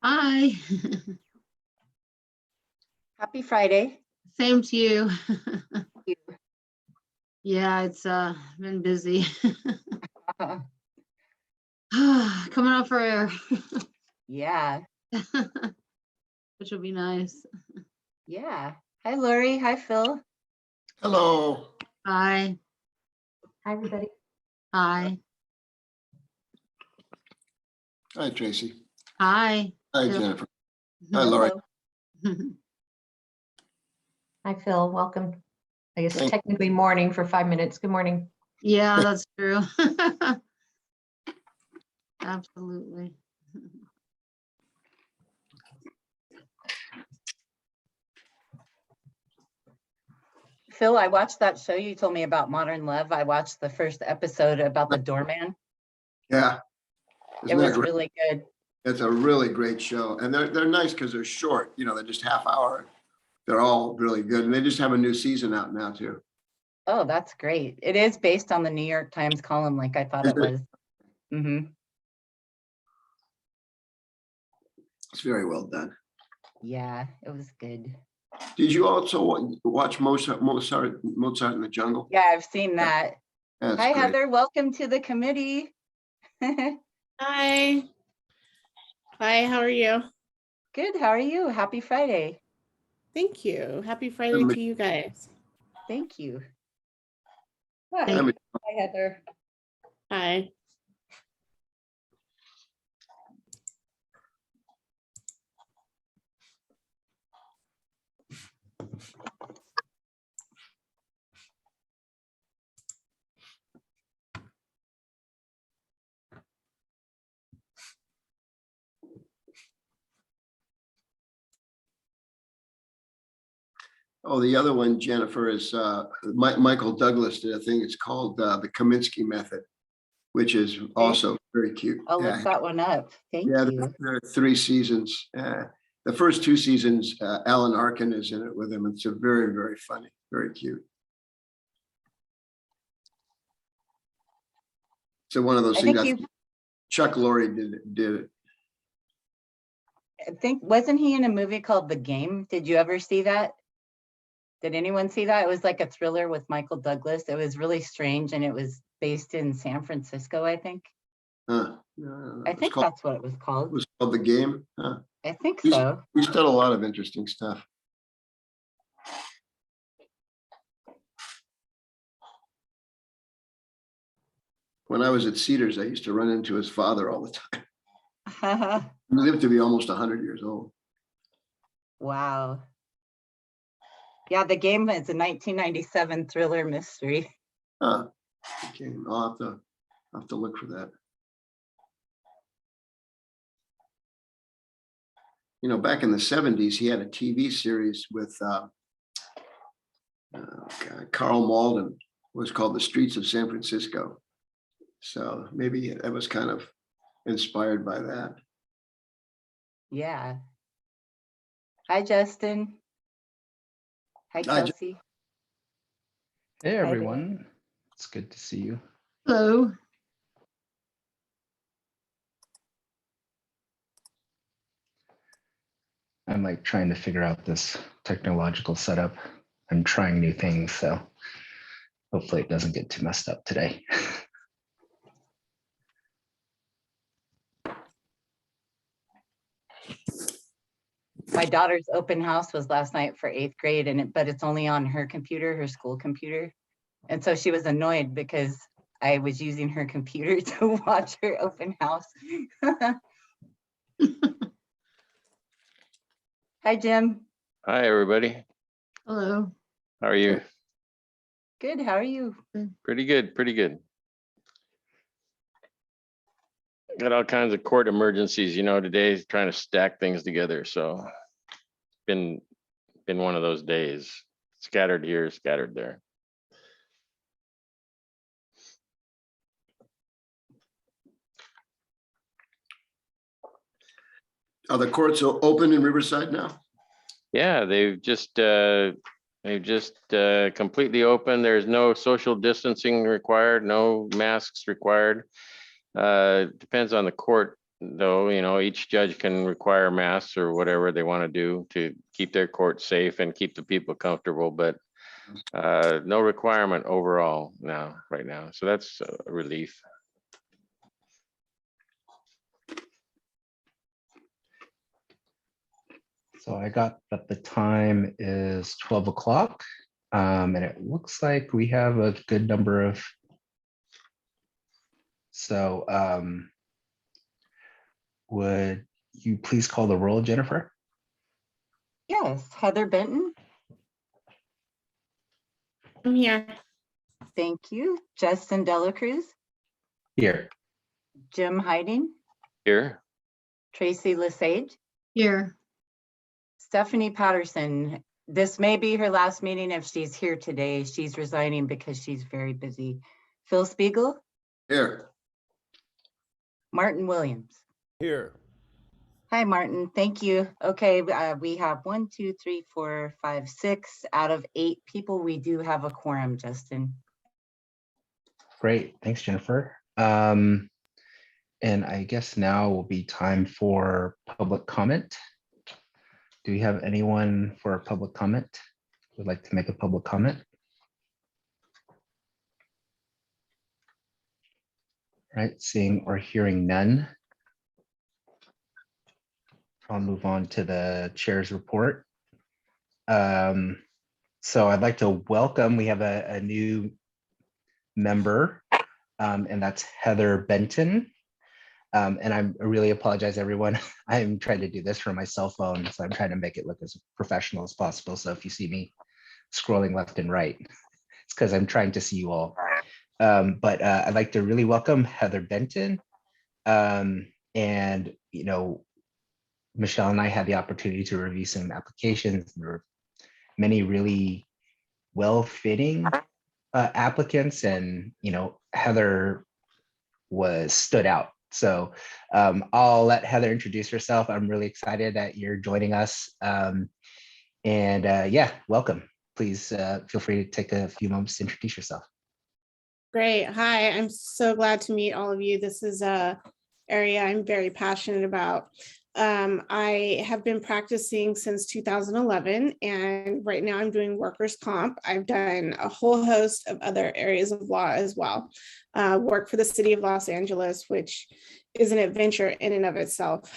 Hi. Happy Friday. Same to you. You. Yeah, it's been busy. Coming up for air. Yeah. Which will be nice. Yeah. Hi, Lori. Hi, Phil. Hello. Hi. Hi, everybody. Hi. Hi, Tracy. Hi. Hi, Yeah. Jennifer. Hi, Lori. Hi, Phil. Welcome. I guess Thank- technically morning for 5 minutes. Good morning. Yeah, that's true. Absolutely. Phil, I watched that show you told me about, Modern Love. I watched the first episode about the doorman. Yeah. It Isn't that was great? really good. It's a really great show. And they're nice because they're short, they're just half hour. They're all really good. And they just have a new season out now too. Oh, that's great. It is based on the New York Times column like I thought Is it it? was. Hmm. It's very well done. Yeah, it was good. Did you also watch Mozart in the Jungle? Yeah, I've seen that. That's Hi, great. Heather. Welcome to the committee. Hi. Hi, how are you? Good. How are you? Happy Friday. Thank you. Happy Friday to you guys. Thank you. Hi, I mean, Heather. Hi. oh, the other one, Jennifer, is Michael Douglas did a thing. It's called the Kaminsky Method, which is also very cute. I'll Yeah. look that one up. Thank Yeah, you. there are 3 seasons. The first 2 seasons, Alan Arkin is in it with him. It's a very, very funny, very cute. So one of those I things. think Chuck Lorre did it. I think, wasn't he in a movie called The Game? Did you ever see that? Did anyone see that? It was like a thriller with Michael Douglas. It was really strange and it was based in San Francisco, I think. Huh. No, I think that's what it was it called. was called The Game. Huh. I think He's- so. He's done a lot of interesting stuff. When I was at Cedars, I used to run into his father all the time. He lived to be almost 100 years old. Wow. Yeah, The Game is a 1997 thriller mystery. Huh. Okay, I'll have to look for that. Back in the 70s, he had a TV series with Carl Malden. It was called The Streets of San Francisco. So maybe that was kind of inspired by that. Yeah. Hi, Justin. Hi, Hi, Kelsey. Hey there. everyone, it's good to see you. Hello. I'm like trying to figure out this technological setup. I'm trying new things, so hopefully it doesn't get too messed up today. My daughter's open house was last night for 8th grade, but it's only on her computer, her school computer. And so she was annoyed because I was using her computer to watch her open house. Hi, Jim. Hi, everybody. Hello. How are you? Good. How are you? Pretty good, pretty good. Got all kinds of court emergencies, today, trying to stack things together. So been one of those days. Scattered here, scattered there. Are the courts open in Riverside now? Yeah, they've just completely open. There's no social distancing required, no masks required. Depends on the court. though, each judge can require masks or whatever they want to do to keep their court safe and keep the people comfortable, but no requirement overall now, right now. So that's a relief. So I got that the time is 12 o'clock. And it looks like we have a good number of. So would you please call the roll, Jennifer? Yes, Heather Benton, I'm here. thank you. Justin Delacruz, Here. Jim Hiding, Here, Tracy Lesage, Here. Stephanie Patterson. This may be her last meeting if she's here today. She's resigning because she's very busy. Phil Spiegel, Here. Martin Williams. Here. Hi, Martin. Thank you. Okay, we have 1, 2, 3, 4, 5, 6 out of 8 people. We do have a quorum, Justin. Great. Thanks, Jennifer. And I guess now will be time for public comment. Do we have anyone for a public comment who would like to make a public comment? Right, seeing or hearing none. I'll move on to the chair's report. So I'd like to welcome, we have a new member, and that's Heather Benton. And I really apologize, everyone. I'm trying to do this from my cell phone, so I'm trying to make it look as professional as possible. So if you see me scrolling left and right, it's because I'm trying to see you all. But I'd like to really welcome Heather Benton. And, Michelle and I had the opportunity to review some applications. There were many really well-fitting applicants, and, Heather stood out. So I'll let Heather introduce herself. I'm really excited that you're joining us. Yeah, welcome. Please feel free to take a few moments to introduce yourself. Great. Hi, I'm so glad to meet all of you. This is a area I'm very passionate about. I have been practicing since 2011, and right now I'm doing workers' comp. I've done a whole host of other areas of law as well. Work for the city of Los Angeles, which is an adventure in and of itself.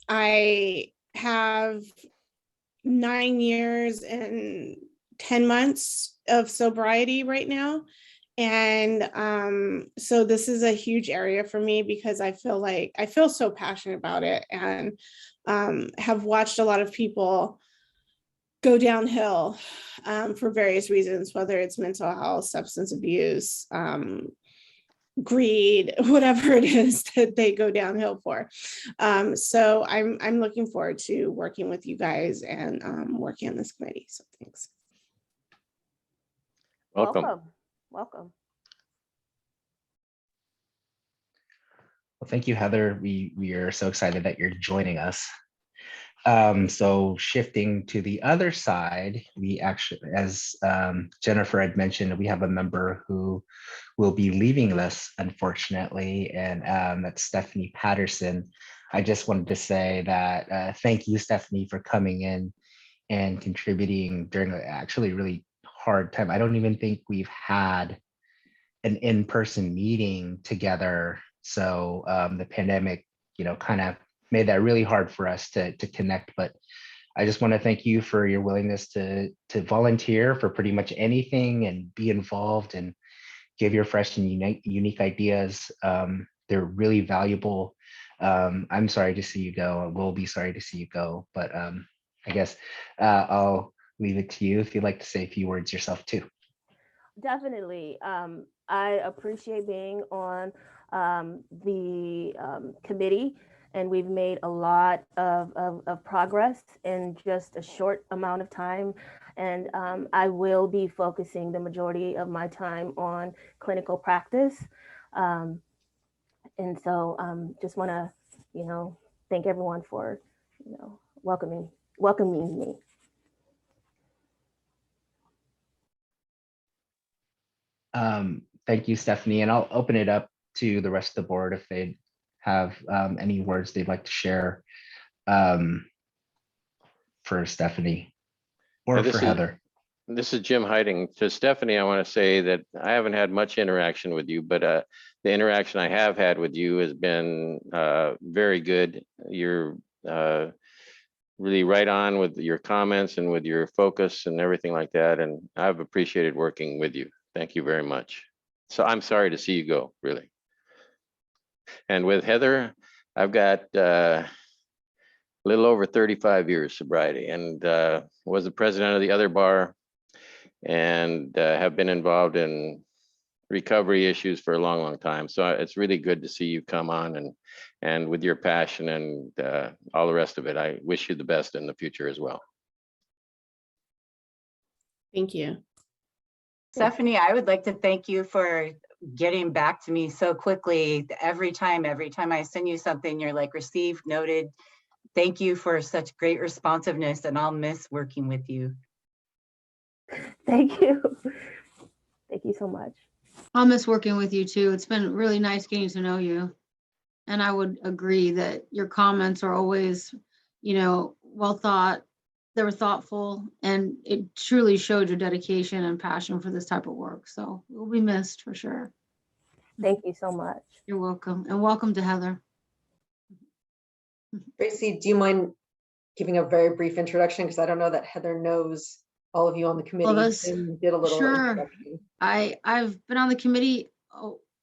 I have 9 years and 10 months of sobriety right now. And so this is a huge area for me because I feel so passionate about it, and have watched a lot of people go downhill for various reasons, whether it's mental health, substance abuse, greed, whatever it is that they go downhill for. So I'm looking forward to working with you guys and working on this committee. So thanks. welcome. Welcome. Well, thank you, Heather. We are so excited that you're joining us. So shifting to the other side, we actually, as Jennifer had mentioned, we have a member who will be leaving us, unfortunately, and that's Stephanie Patterson. I just wanted to say that thank you, Stephanie, for coming in and contributing during an actually really hard time. I don't even think we've had an in-person meeting together. So the pandemic, kind of made that really hard for us to connect. But I just want to thank you for your willingness to volunteer for pretty much anything and be involved and give your fresh and unique ideas. They're really valuable. I'm sorry to see you go. We'll be sorry to see you go. But I guess I'll leave it to you if you'd like to say a few words yourself too. Definitely. I appreciate being on the committee, and we've made a lot of progress in just a short amount of time. And I will be focusing the majority of my time on clinical practice. And so just want to, thank everyone for, welcoming me. Thank you, Stephanie. And I'll open it up to the rest of the board if they'd have any words they'd like to share for Stephanie or Yeah, this for is- Heather. This is Jim Hiding. To Stephanie, I want to say that I haven't had much interaction with you, but the interaction I have had with you has been very good. You're really right on with your comments and with your focus and everything like that. And I've appreciated working with you. Thank you very much. So I'm sorry to see you go, really. And with Heather, I've got a little over 35 years sobriety and was the president of the other bar and have been involved in recovery issues for a long, long time. So it's really good to see you come on and with your passion and all the rest of it. I wish you the best in the future as well. Thank you. Stephanie, I would like to thank you for getting back to me so quickly. Every time I send you something, you're like, received, noted. Thank you for such great responsiveness, and I'll miss working with you. Thank you. Thank you so much. I'll miss working with you too. It's been really nice getting to know you. And I would agree that your comments are always, well thought. They were thoughtful, and it truly showed your dedication and passion for this type of work. So you'll be missed for sure. Thank you so much. You're welcome. And welcome to Heather. Tracy, do you mind giving a very brief introduction? Because I don't know that Heather knows all of you on the committee. us. And did a little Sure. introduction. I've been on the committee,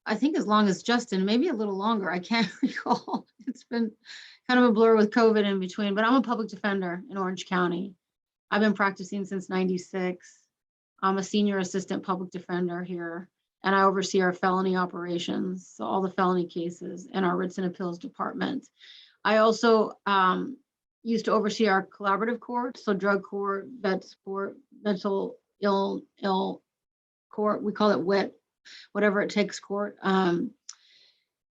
I think as long as Justin, maybe a little longer. I can't recall. It's been kind of a blur with COVID in between, but I'm a public defender in Orange County. I've been practicing since '96. I'm a senior assistant public defender here, and I oversee our felony operations, so all the felony cases in our writs and appeals department. I also used to oversee our collaborative court, so drug court, vets court, mental ill court, we call it WIT, whatever it takes court,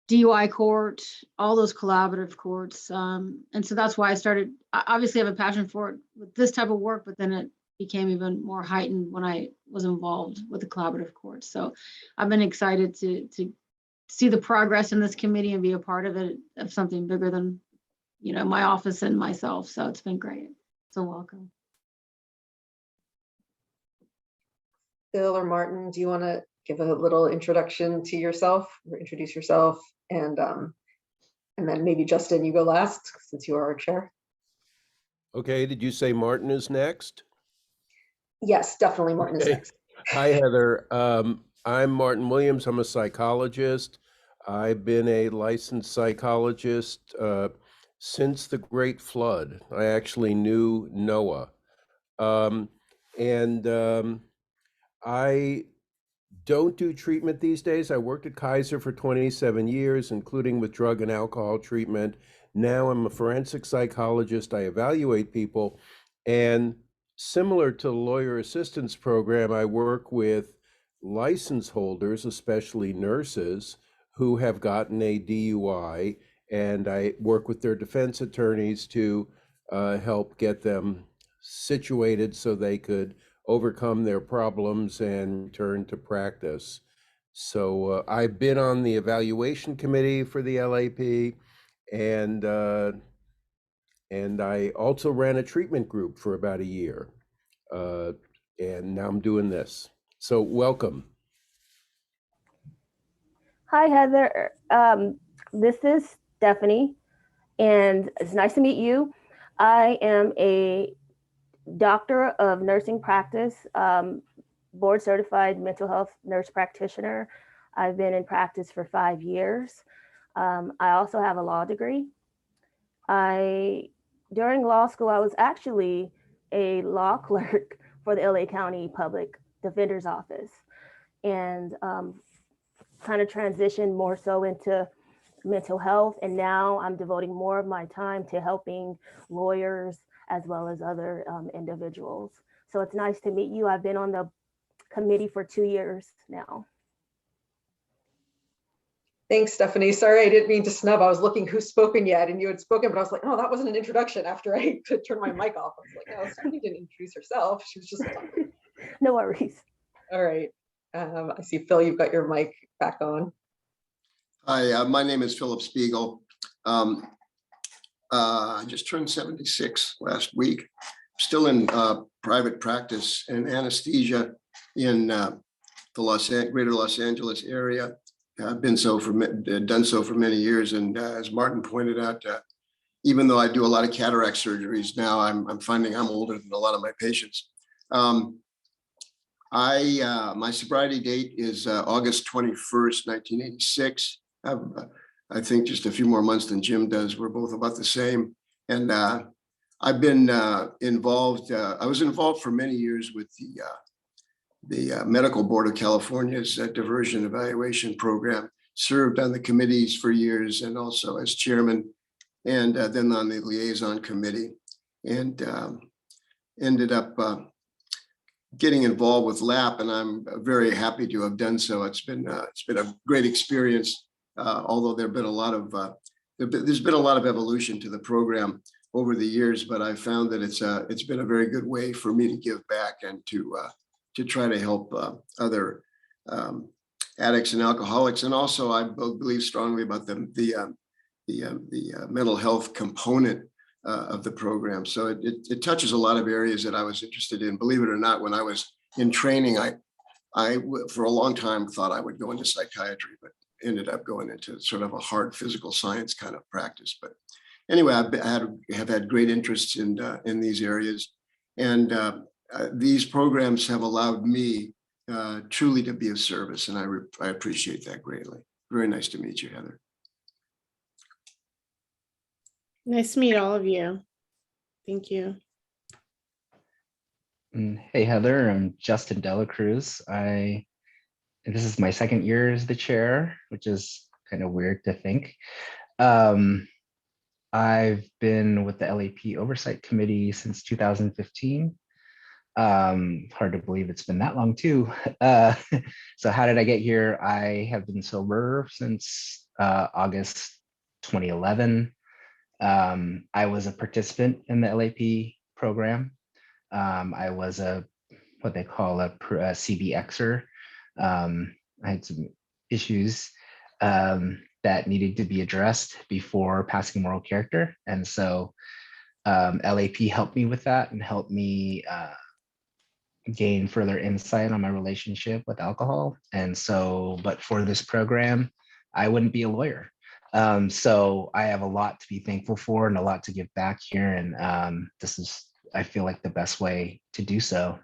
DUI court, all those collaborative courts. And so that's why I started, I obviously have a passion for it with this type of work, but then it became even more heightened when I was involved with the collaborative courts. So I've been excited to see the progress in this committee and be a part of it, of something bigger than, my office and myself. So it's been great. So welcome. Phil or Martin, do you want to give a little introduction to yourself or introduce yourself? And then maybe Justin, you go last since you are our chair. Okay, did you say Martin is next? Yes, definitely Martin is Okay. next. Hi, Heather. I'm Martin Williams. I'm a psychologist. I've been a licensed psychologist since the Great Flood. I actually knew Noah. I don't do treatment these days. I worked at Kaiser for 27 years, including with drug and alcohol treatment. Now I'm a forensic psychologist. I evaluate people. And similar to the lawyer assistance program, I work with license holders, especially nurses, who have gotten a DUI, and I work with their defense attorneys to help get them situated so they could overcome their problems and return to practice. So I've been on the evaluation committee for the LAP, and I also ran a treatment group for about a year. And now I'm doing this. So welcome. Hi, Heather. This is Stephanie, and it's nice to meet you. I am a doctor of nursing practice, board certified mental health nurse practitioner. I've been in practice for 5 years. I also have a law degree. During law school, I was actually a law clerk for the LA County Public Defender's Office, and kind of transitioned more so into mental health. And now I'm devoting more of my time to helping lawyers as well as other individuals. So it's nice to meet you. I've been on the committee for 2 years now. Thanks, Stephanie. Sorry, I didn't mean to snub. I was looking who's spoken yet, and you had spoken, but I was like, oh, that wasn't an introduction after I turned my mic off. I was like, oh, Stephanie didn't introduce herself. She was just talking. No worries. All right. I see, Phil, you've got your mic back on. Hi, my name is Philip Spiegel. I just turned 76 last week. Still in private practice and anesthesia in the greater Los Angeles area. I've been done so for many years, and as Martin pointed out, even though I do a lot of cataract surgeries now, I'm finding I'm older than a lot of my patients. My sobriety date is August 21st, 1986. I think just a few more months than Jim does. We're both about the same. And I've been involved. I was involved for many years with the Medical Board of California's diversion evaluation program, served on the committees for years and also as chairman, and then on the liaison committee, and ended up getting involved with LAP, and I'm very happy to have done so. It's been a great experience, although there's been a lot of evolution to the program over the years, but I found that it's been a very good way for me to give back and to try to help other addicts and alcoholics. And also, I believe strongly about the mental health component of the program. So it touches a lot of areas that I was interested in. Believe it or not, when I was in training, I for a long time thought I would go into psychiatry, but ended up going into sort of a hard physical science kind of practice. But anyway, have had great interests in these areas, and these programs have allowed me truly to be of service, and I appreciate that greatly. Very nice to meet you, Heather. Nice to meet all of you. Thank you. Hey, Heather, I'm Justin Delacruz. This is my second year as the chair, which is kind of weird to think. I've been with the LAP Oversight Committee since 2015. Hard to believe it's been that long too. So how did I get here? I have been sober since August 2011. I was a participant in the LAP program. I was what they call a CBXer. I had some issues that needed to be addressed before passing moral character. And so LAP helped me with that and helped me gain further insight on my relationship with alcohol. And so, but for this program, I wouldn't be a lawyer. So I have a lot to be thankful for and a lot to give back here. And this is, I feel like, the best way to do so.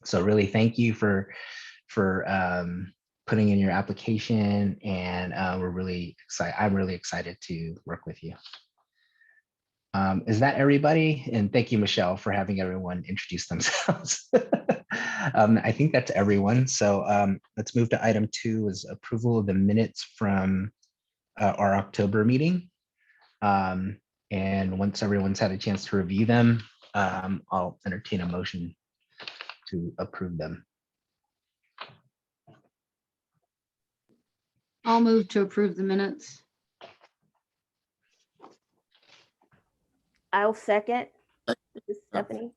So really thank you for putting in your application, and we're really excited. I'm really excited to work with you. Is that everybody? And thank you, Michelle, for having everyone introduce themselves. I think that's everyone. So let's move to item 2, is approval of the minutes from our October meeting. And once everyone's had a chance to review them, I'll entertain a motion to approve them. I'll move to approve the minutes. I'll second. This is Stephanie.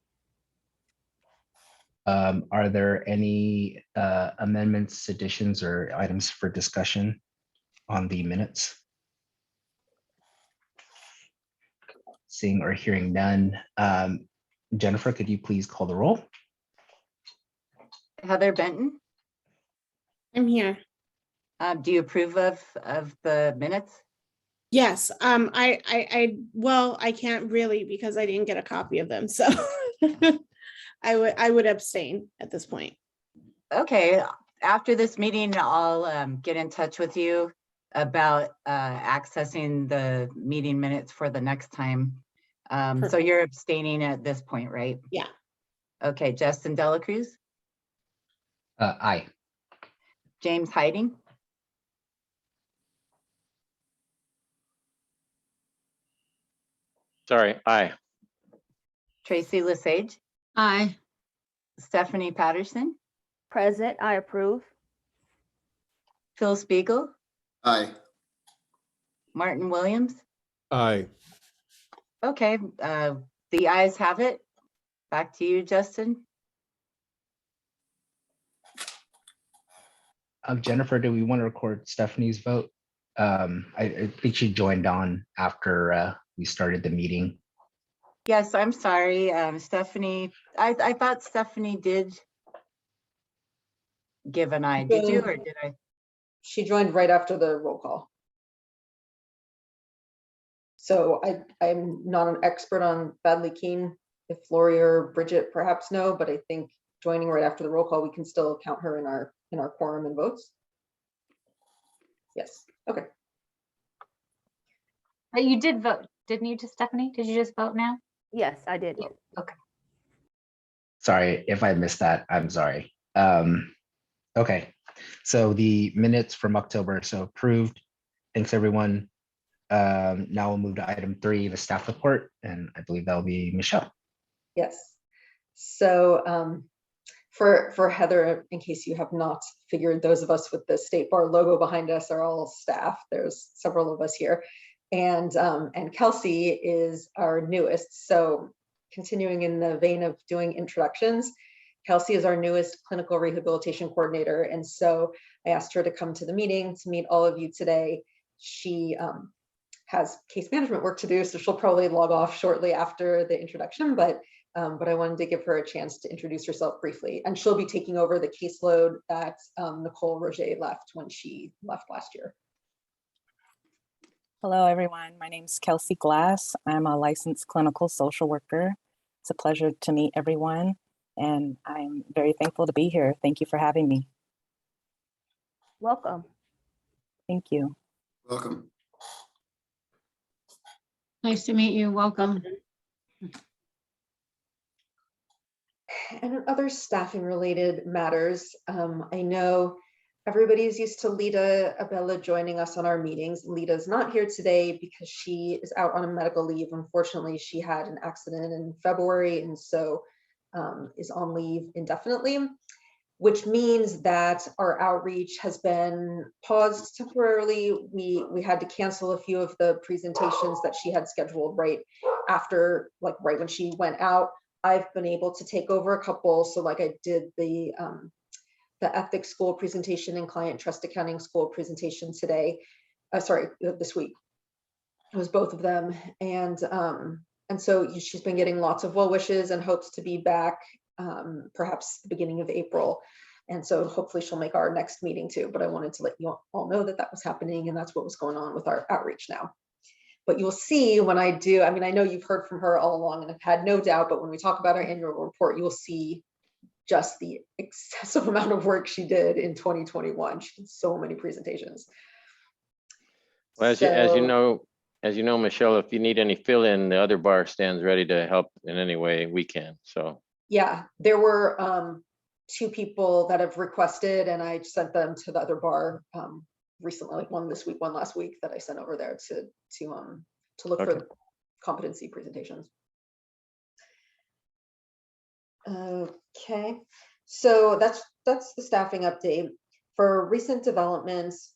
Are there any amendments, additions, or items for discussion on the minutes? Seeing or hearing none. Jennifer, could you please call the roll? Heather Benton, I'm here. do you approve of the minutes? Yes, well, I can't really because I didn't get a copy of them, so I would abstain at this point. Okay, after this meeting, I'll get in touch with you about accessing the meeting minutes for the next time. So Perfect. you're abstaining at this point, right? Yeah. Okay, Justin Delacruz, Aye. James Hiding, Sorry, aye. Tracy Lesage, Aye. Stephanie Patterson, Present, I approve. Phil Spiegel, Aye. Martin Williams. Aye. Okay, the ayes have it. Back to you, Justin. Jennifer, do we want to record Stephanie's vote? I think she joined on after we started the meeting. Yes, I'm sorry, Stephanie. I thought Stephanie did give an eye. Did you, or did I? She joined right after the roll call. So I'm not an expert on Badly Keen. If Lori or Bridget perhaps know, but I think joining right after the roll call, we can still count her in our quorum and votes. Yes, okay. But you did vote, didn't you, Stephanie? Did you just vote now? Yes, I did vote. Sorry if I missed that. I'm sorry. Okay, so the minutes from October, so approved. Thanks, everyone. Now we'll move to item 3, the staff report, and I believe that'll be Michelle. Yes. So for Heather, in case you have not figured, those of us with the State Bar logo behind us are all staff. There's several of us here. And Kelsey is our newest. So continuing in the vein of doing introductions, Kelsey is our newest clinical rehabilitation coordinator. And so I asked her to come to the meeting to meet all of you today. She has case management work to do, so she'll probably log off shortly after the introduction, but I wanted to give her a chance to introduce herself briefly. And she'll be taking over the caseload that Nicole Roger left when she left last year. Hello, everyone. My name is Kelsey Glass. I'm a licensed clinical social worker. It's a pleasure to meet everyone, and I'm very thankful to be here. Thank you for having me. Welcome. Thank you. Welcome. Nice to meet you. Welcome. And in other staffing related matters, I know everybody's used to Lita Abella joining us on our meetings. Lita's not here today because she is out on a medical leave. Unfortunately, she had an accident in February and so is on leave indefinitely, which means that our outreach has been paused temporarily. We had to cancel a few of the presentations that she had scheduled right after, like right when she went out. I've been able to take over a couple. So like I did the ethics school presentation and client trust accounting school presentation today. This week. It was both of them. And so she's been getting lots of well wishes and hopes to be back perhaps the beginning of April. And so hopefully she'll make our next meeting too. But I wanted to let you all know that that was happening and that's what was going on with our outreach now. But you'll see when I do, I mean, I know you've heard from her all along and I've had no doubt, but when we talk about our annual report, you'll see just the excessive amount of work she did in 2021. She did so many presentations. Well, as you know, Michelle, if you need any fill-in, the other bar stands ready to help in any way we can. So yeah, there were 2 people that have requested, and I sent them to the other bar recently, like one this week, one last week, that I sent over there to look for competency presentations. Okay, so that's the staffing update. For recent developments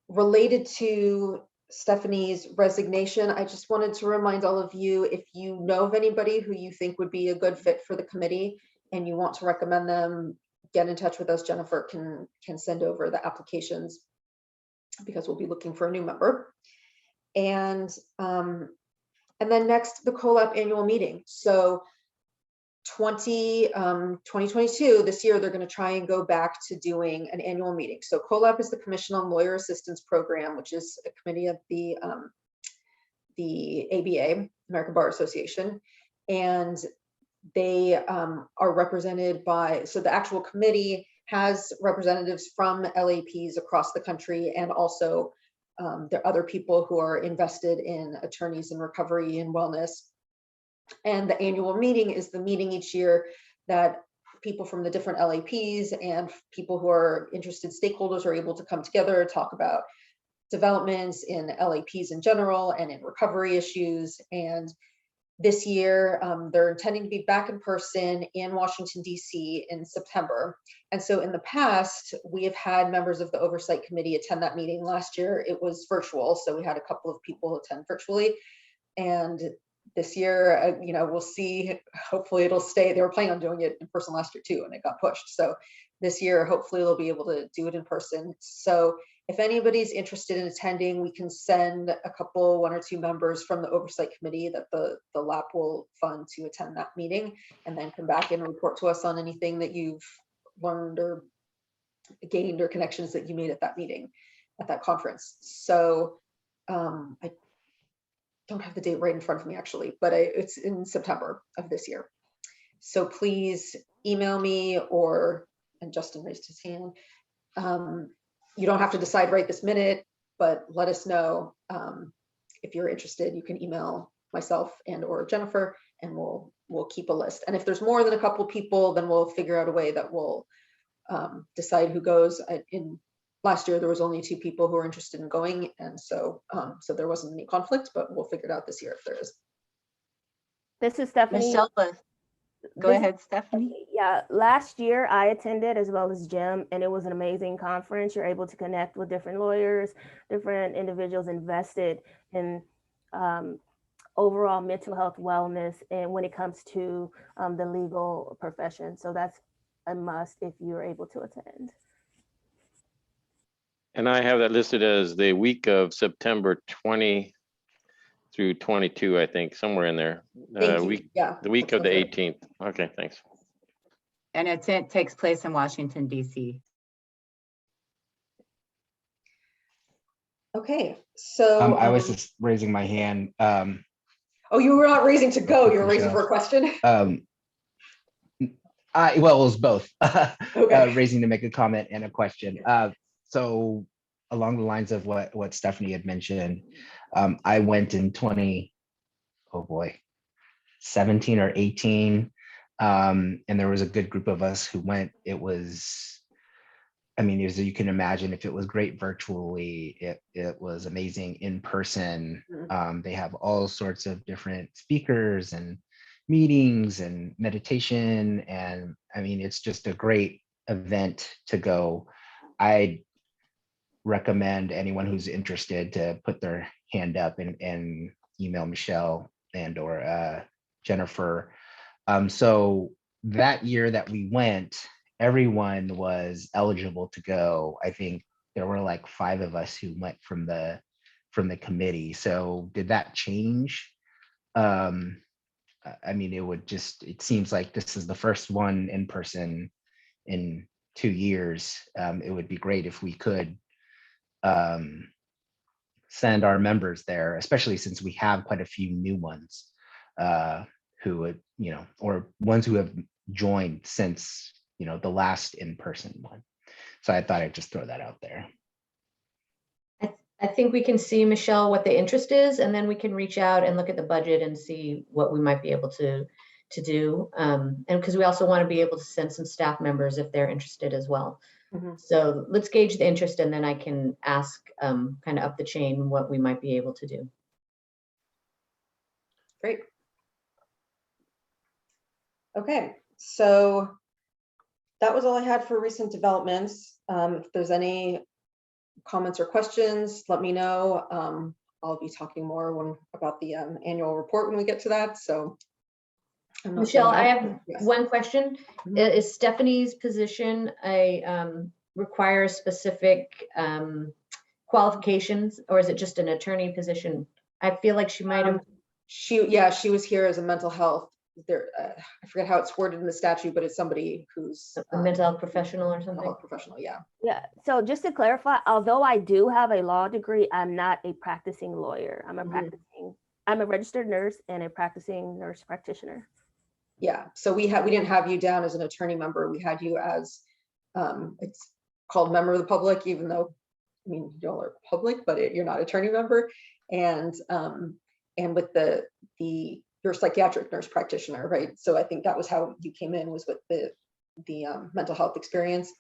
related to Stephanie's resignation, I just wanted to remind all of you, if you know of anybody who you think would be a good fit for the committee and you want to recommend them, get in touch with us. Jennifer can send over the applications because we'll be looking for a new member. And then next, the COLAP annual meeting. So 2022, this year, they're going to try and go back to doing an annual meeting. So COLAP is the Commission on Lawyer Assistance Program, which is a committee of the ABA, American Bar Association. And they are represented by, so the actual committee has representatives from LAPs across the country, and also there are other people who are invested in attorneys in recovery and wellness. And the annual meeting is the meeting each year that people from the different LAPs and people who are interested stakeholders are able to come together, talk about developments in LAPs in general and in recovery issues. And this year, they're intending to be back in person in Washington, D.C. in September. And so in the past, we have had members of the Oversight Committee attend that meeting. Last year, it was virtual, so we had a couple of people attend virtually. And this year, we'll see, hopefully it'll stay. They were planning on doing it in person last year too, and it got pushed. So this year. Hopefully they'll be able to do it in person. So if anybody's interested in attending, we can send a couple, 1 or 2 members from the Oversight Committee that the LAP will fund to attend that meeting, and then come back and report to us on anything that you've learned or gained or connections that you made at that meeting, at that conference. So I don't have the date right in front of me actually, but it's in September of this year. So please email me, and Justin raised his hand. You don't have to decide right this minute, but let us know if you're interested. You can email myself and or Jennifer, and we'll keep a list. And if there's more than a couple people, then we'll figure out a way that we'll decide who goes. In last year, there was only 2 people who were interested in going, and so there wasn't any conflict, but we'll figure it out this year if there is. This is Stephanie. Michelle, go ahead, Stephanie. Yeah, last year I attended as well as Jim, and it was an amazing conference. You're able to connect with different lawyers, different individuals invested in overall mental health wellness, and when it comes to the legal profession. So that's a must if you're able to attend. And I have that listed as the week of September 20 through 22, I think, somewhere in there. Yeah, the week of the 18th. Okay, thanks. And it takes place in Washington, D.C. Okay, so I was just raising my hand. oh, you were not raising to go, you were raising for a question. Well, it was both. Okay. Raising to make a comment and a question. So along the lines of what Stephanie had mentioned, I went in 17 or 18. And there was a good group of us who went. It was, as you can imagine, if it was great virtually, it was amazing in person. They have all sorts of different speakers and meetings and meditation. And it's just a great event to go. I'd recommend anyone who's interested to put their hand up and email Michelle and or Jennifer. So that year that we went, everyone was eligible to go. I think there were like 5 of us who went from the committee. So did that change? It seems like this is the first one in person in 2 years. It would be great if we could send our members there, especially since we have quite a few new ones who would, or ones who have joined since, the last in-person one. So I thought I'd just throw that out there. I think we can see, Michelle, what the interest is, and then we can reach out and look at the budget and see what we might be able to do. And because we also want to be able to send some staff members if they're interested as well. So let's gauge the interest, and then I can ask kind of up the chain what we might be able to do. Great. Okay, so that was all I had for recent developments. If there's any comments or questions, let me know. I'll be talking more about the annual report when we get to that. So, Michelle, I have one question. Is Stephanie's position requires specific qualifications, or is it just an attorney position? I feel like she might have. She was here as a mental health. I forget how it's worded in the statute, but it's somebody who's a mental health professional or something. Mental health professional, yeah. Yeah. So just to clarify, although I do have a law degree, I'm not a practicing lawyer. I'm a registered nurse and a practicing nurse practitioner. Yeah. So we didn't have you down as an attorney member. We had you as it's called member of the public, even though you all are public, but you're not attorney member. And with you're a psychiatric nurse practitioner, right? So I think that was how you came in, was with the mental health experience.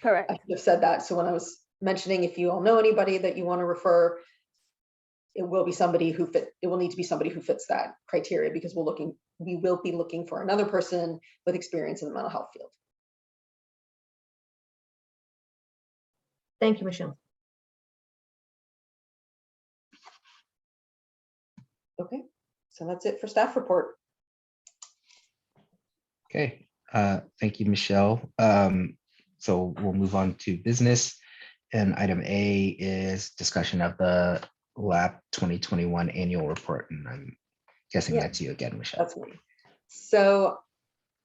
Correct. I should have said that. So when I was mentioning, if you all know anybody that you want to refer, it will need to be somebody who fits that criteria, because we will be looking for another person with experience in the mental health field. Thank you, Michelle. Okay, so that's it for staff report. Okay, Thank you, Michelle. So we'll move on to business. And item A is discussion of the LAP 2021 annual report. And I'm guessing Yeah. that's you again, Michelle. That's me. So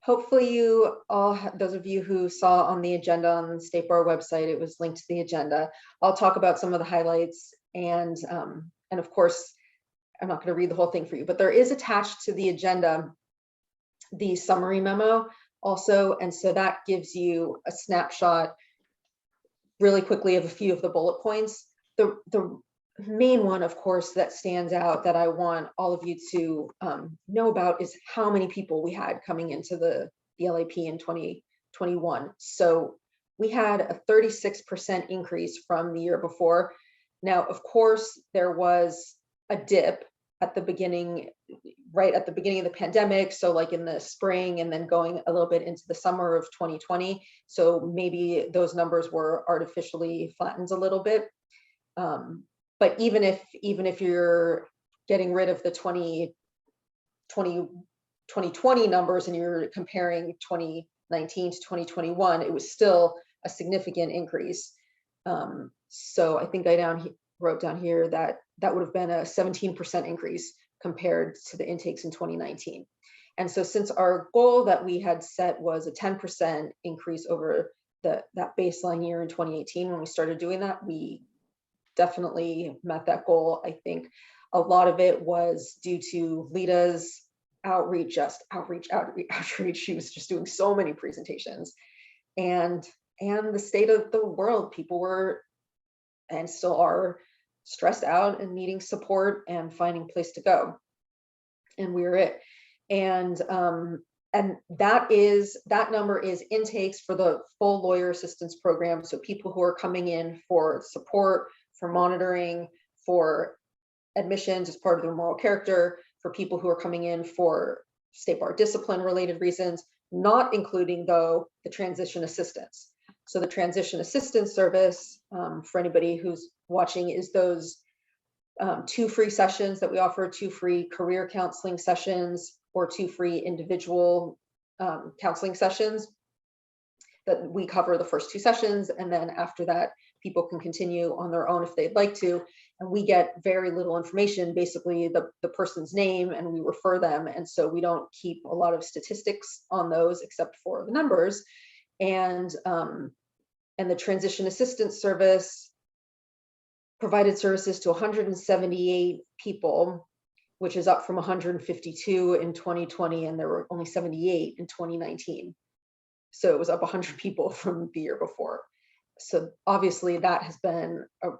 hopefully you all, those of you who saw on the agenda on the State Bar website, it was linked to the agenda. I'll talk about some of the highlights and of course, I'm not going to read the whole thing for you, but there is attached to the agenda the summary memo also. And so that gives you a snapshot really quickly of a few of the bullet points. The main one, of course, that stands out that I want all of you to know about is how many people we had coming into the LAP in 2021. So we had a 36% increase from the year before. Now, of course, there was a dip at the beginning, right at the beginning of the pandemic. So like in the spring and then going a little bit into the summer of 2020. So maybe those numbers were artificially flattened a little bit. But even if you're getting rid of the 2020 numbers and you're comparing 2019 to 2021, it was still a significant increase. So I think I wrote down here that that would have been a 17% increase compared to the intakes in 2019. And so since our goal that we had set was a 10% increase over that baseline year in 2018, when we started doing that, we definitely met that goal. I think a lot of it was due to Lita's outreach. She was just doing so many presentations, and the state of the world. People were and still are stressed out and needing support and finding a place to go. And we're it. And that number is intakes for the full lawyer assistance program. So people who are coming in for support, for monitoring, for admissions as part of their moral character, for people who are coming in for State Bar discipline related reasons, not including though the transition assistance. So the transition assistance service, for anybody who's watching, is those 2 free sessions that we offer, 2 free career counseling sessions, or 2 free individual counseling sessions that we cover the first 2 sessions. And then after that, people can continue on their own if they'd like to. And we get very little information, basically the person's name, and we refer them. And so we don't keep a lot of statistics on those except for the numbers. And the transition assistance service provided services to 178 people, which is up from 152 in 2020, and there were only 78 in 2019. So it was up 100 people from the year before. So obviously that has been a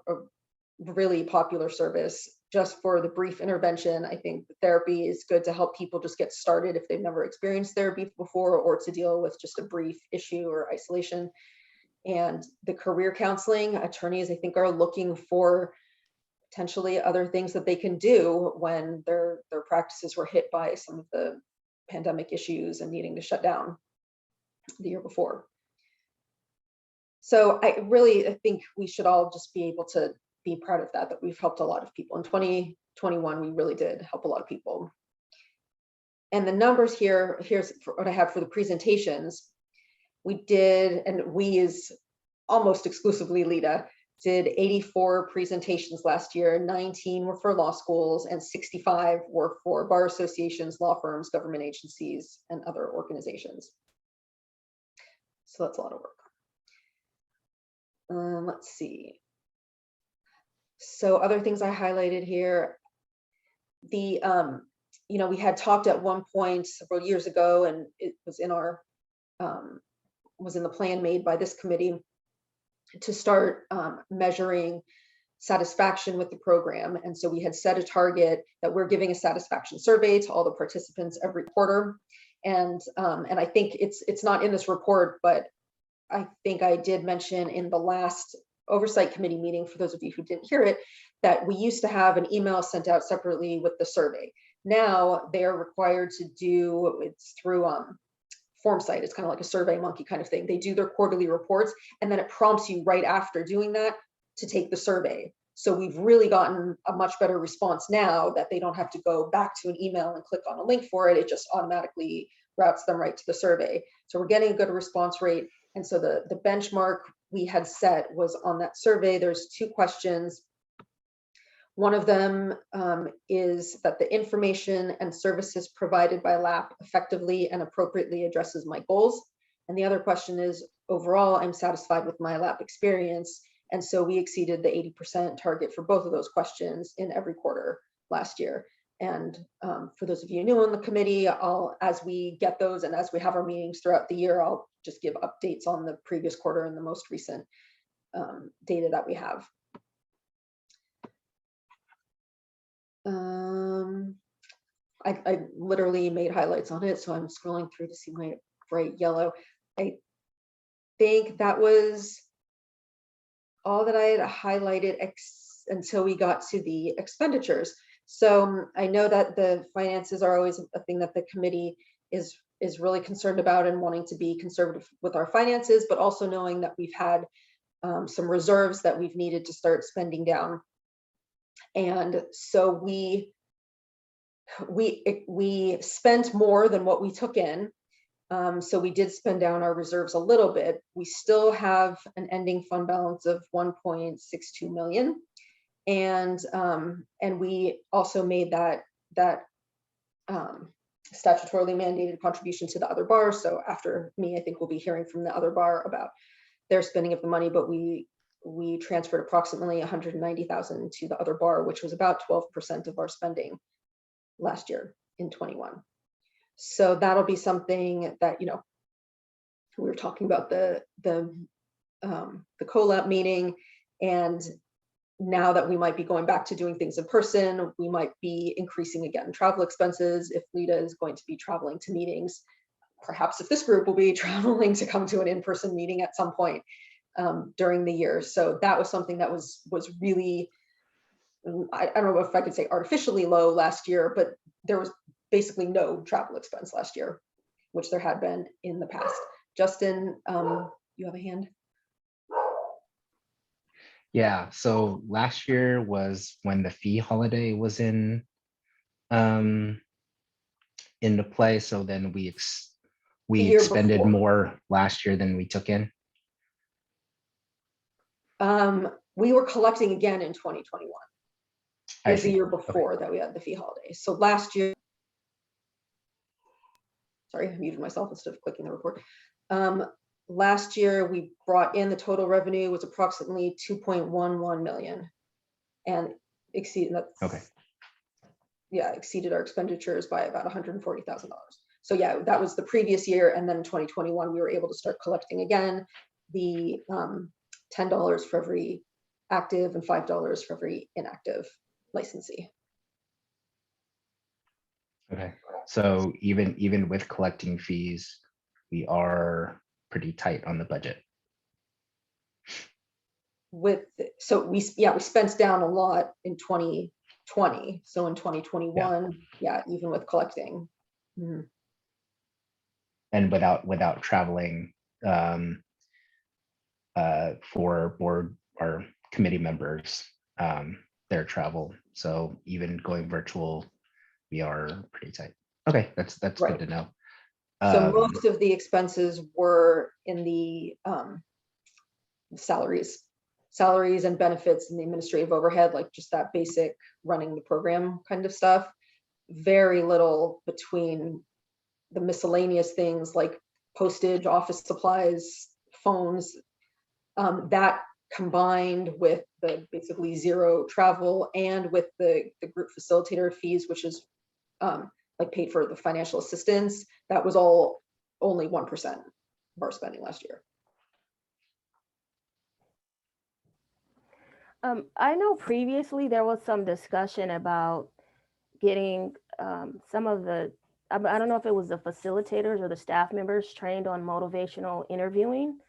really popular service. Just for the brief intervention, I think therapy is good to help people just get started if they've never experienced therapy before, or to deal with just a brief issue or isolation. And the career counseling, attorneys, I think, are looking for potentially other things that they can do when their practices were hit by some of the pandemic issues and needing to shut down the year before. So I think we should all just be able to be proud of that we've helped a lot of people. In 2021, we really did help a lot of people. And the numbers here's what I have for the presentations. We did, and we is almost exclusively Lita, did 84 presentations last year. 19 were for law schools and 65 were for bar associations, law firms, government agencies, and other organizations. So that's a lot of work. Let's see. So other things I highlighted here, we had talked at one point several years ago, and it was in our was in the plan made by this committee to start measuring satisfaction with the program. And so we had set a target that we're giving a satisfaction survey to all the participants every quarter. And I think it's not in this report, but I think I did mention in the last Oversight Committee meeting, for those of you who didn't hear it, that we used to have an email sent out separately with the survey. Now they're required to do, it's through Formsite, it's kind of like a Survey Monkey kind of thing. They do their quarterly reports, and then it prompts you right after doing that to take the survey. So we've really gotten a much better response now that they don't have to go back to an email and click on a link for it. It just automatically routes them right to the survey. So we're getting a good response rate. And so the benchmark we had set was on that survey. There's 2 questions. One of them is that the information and services provided by LAP effectively and appropriately addresses my goals. And the other question is, overall, I'm satisfied with my LAP experience. And so we exceeded the 80% target for both of those questions in every quarter last year. And for those of you new on the committee, as we get those and as we have our meetings throughout the year, I'll just give updates on the previous quarter and the most recent data that we have. I literally made highlights on it, so I'm scrolling through to see my bright yellow. I think that was all that I had highlighted until we got to the expenditures. So I know that the finances are always a thing that the committee is really concerned about and wanting to be conservative with our finances, but also knowing that we've had some reserves that we've needed to start spending down. And so we spent more than what we took in. So we did spend down our reserves a little bit. We still have an ending fund balance of 1.62 million. And we also made that statutorily mandated contribution to the other bar. So after me, I think we'll be hearing from the other bar about their spending of the money, but we transferred approximately 190,000 to the other bar, which was about 12% of our spending last year in 21. So that'll be something that, we were talking about the COLAP meeting, and now that we might be going back to doing things in person, we might be increasing again travel expenses if Lita is going to be traveling to meetings. Perhaps if this group will be traveling to come to an in-person meeting at some point during the year. So that was something that was really, I don't know if I could say artificially low last year, but there was basically no travel expense last year, which there had been in the past. Justin, you have a hand? Yeah, so last year was when the fee holiday was into play. So then we expended more last year than we took in. We were collecting again in 2021. It was the year before that we had the fee holiday. So last year, sorry, I muted myself instead of clicking the report. Last year, we brought in the total revenue was approximately 2.11 million, and exceeded exceeded our expenditures by about $140,000. So yeah, that was the previous year, and then in 2021 we were able to start collecting again the $10 for every active and $5 for every inactive licensee. Okay, so even with collecting fees, we are pretty tight on the budget. So we spent down a lot in 2020. So in 2021, even with collecting. Mm-hmm. And without traveling for board or committee members, their travel. So even going virtual, we are pretty tight. Okay, that's right. Good to know. So most of the expenses were in the salaries and benefits and the administrative overhead, like just that basic running the program kind of stuff. Very little between the miscellaneous things like postage, office supplies, phones, that combined with the basically zero travel and with the group facilitator fees, which is like paid for the financial assistance, that was all only 1% of our spending last year. I know previously there was some discussion about getting some of the, I don't know if it was the facilitators or the staff members trained on motivational interviewing.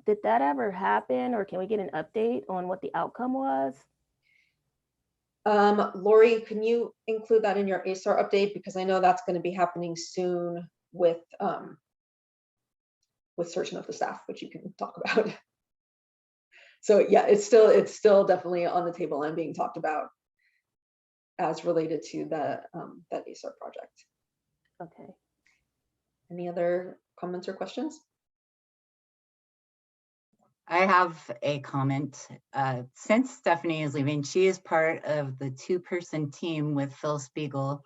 Did that ever happen, or can we get an update on what the outcome was? Lori, can you include that in your ASAR update? Because I know that's going to be happening soon with certain of the staff, which you can talk about. So yeah, it's still definitely on the table and being talked about as related to the that ASAR project. Okay. Any other comments or questions? I have a comment. Since Stephanie is leaving, she is part of the 2-person team with Phil Spiegel,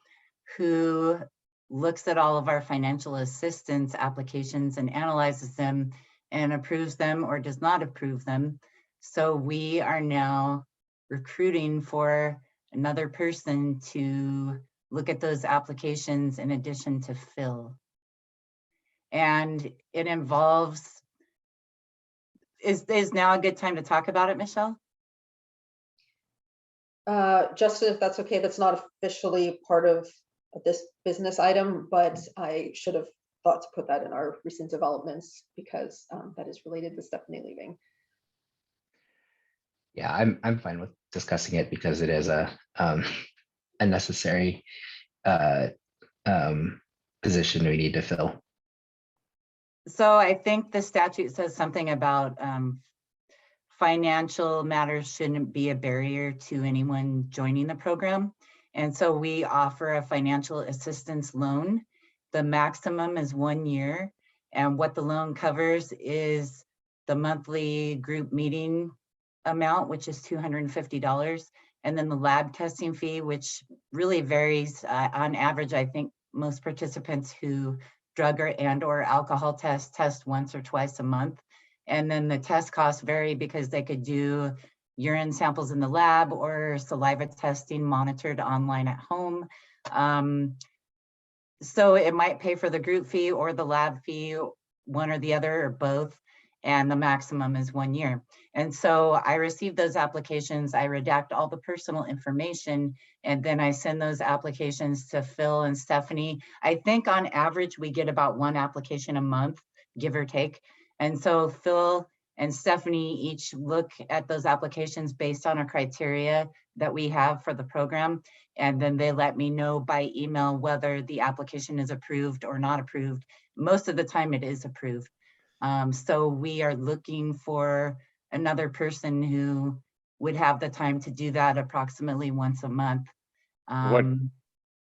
who looks at all of our financial assistance applications and analyzes them and approves them or does not approve them. So we are now recruiting for another person to look at those applications in addition to Phil. And it involves, is now a good time to talk about it, Michelle? Justin, if that's okay, that's not officially part of this business item, but I should have thought to put that in our recent developments because that is related to Stephanie leaving. Yeah, I'm fine with discussing it because it is a necessary position we need to fill. So I think the statute says something about financial matters shouldn't be a barrier to anyone joining the program. And so we offer a financial assistance loan. The maximum is 1 year. And what the loan covers is the monthly group meeting amount, which is $250. And then the lab testing fee, which really varies. On average, I think most participants who drug or alcohol test once or twice a month. And then the test costs vary because they could do urine samples in the lab or saliva testing monitored online at home. So it might pay for the group fee or the lab fee, one or the other or both. And the maximum is 1 year. And so I receive those applications, I redact all the personal information, and then I send those applications to Phil and Stephanie. I think on average, we get about 1 application a month, give or take. And so Phil and Stephanie each look at those applications based on a criteria that we have for the program. And then they let me know by email whether the application is approved or not approved. Most of the time it is approved. So we are looking for another person who would have the time to do that approximately once a month.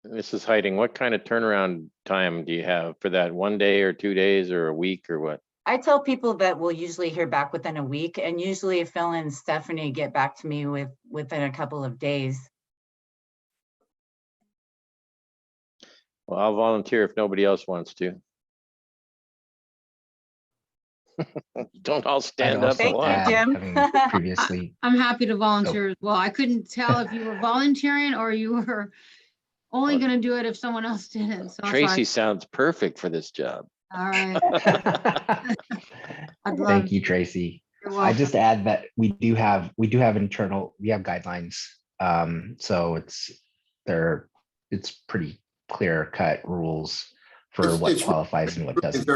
This is hiding. What kind of turnaround time do you have for that? 1 day or 2 days or a week or what? I tell people that we'll usually hear back within a week, and usually Phil and Stephanie get back to me within a couple of days. Well, I'll volunteer if nobody else wants to. Don't all stand up. Thank you, Jim. Previously, I'm happy to volunteer as well. I couldn't tell if you were volunteering or you were only going to do it if someone else did it. So Tracy sounds perfect for this job. all right. I'd love. Thank you, Tracy. I just add that we do have guidelines. So it's pretty clear cut rules for what qualifies and what doesn't.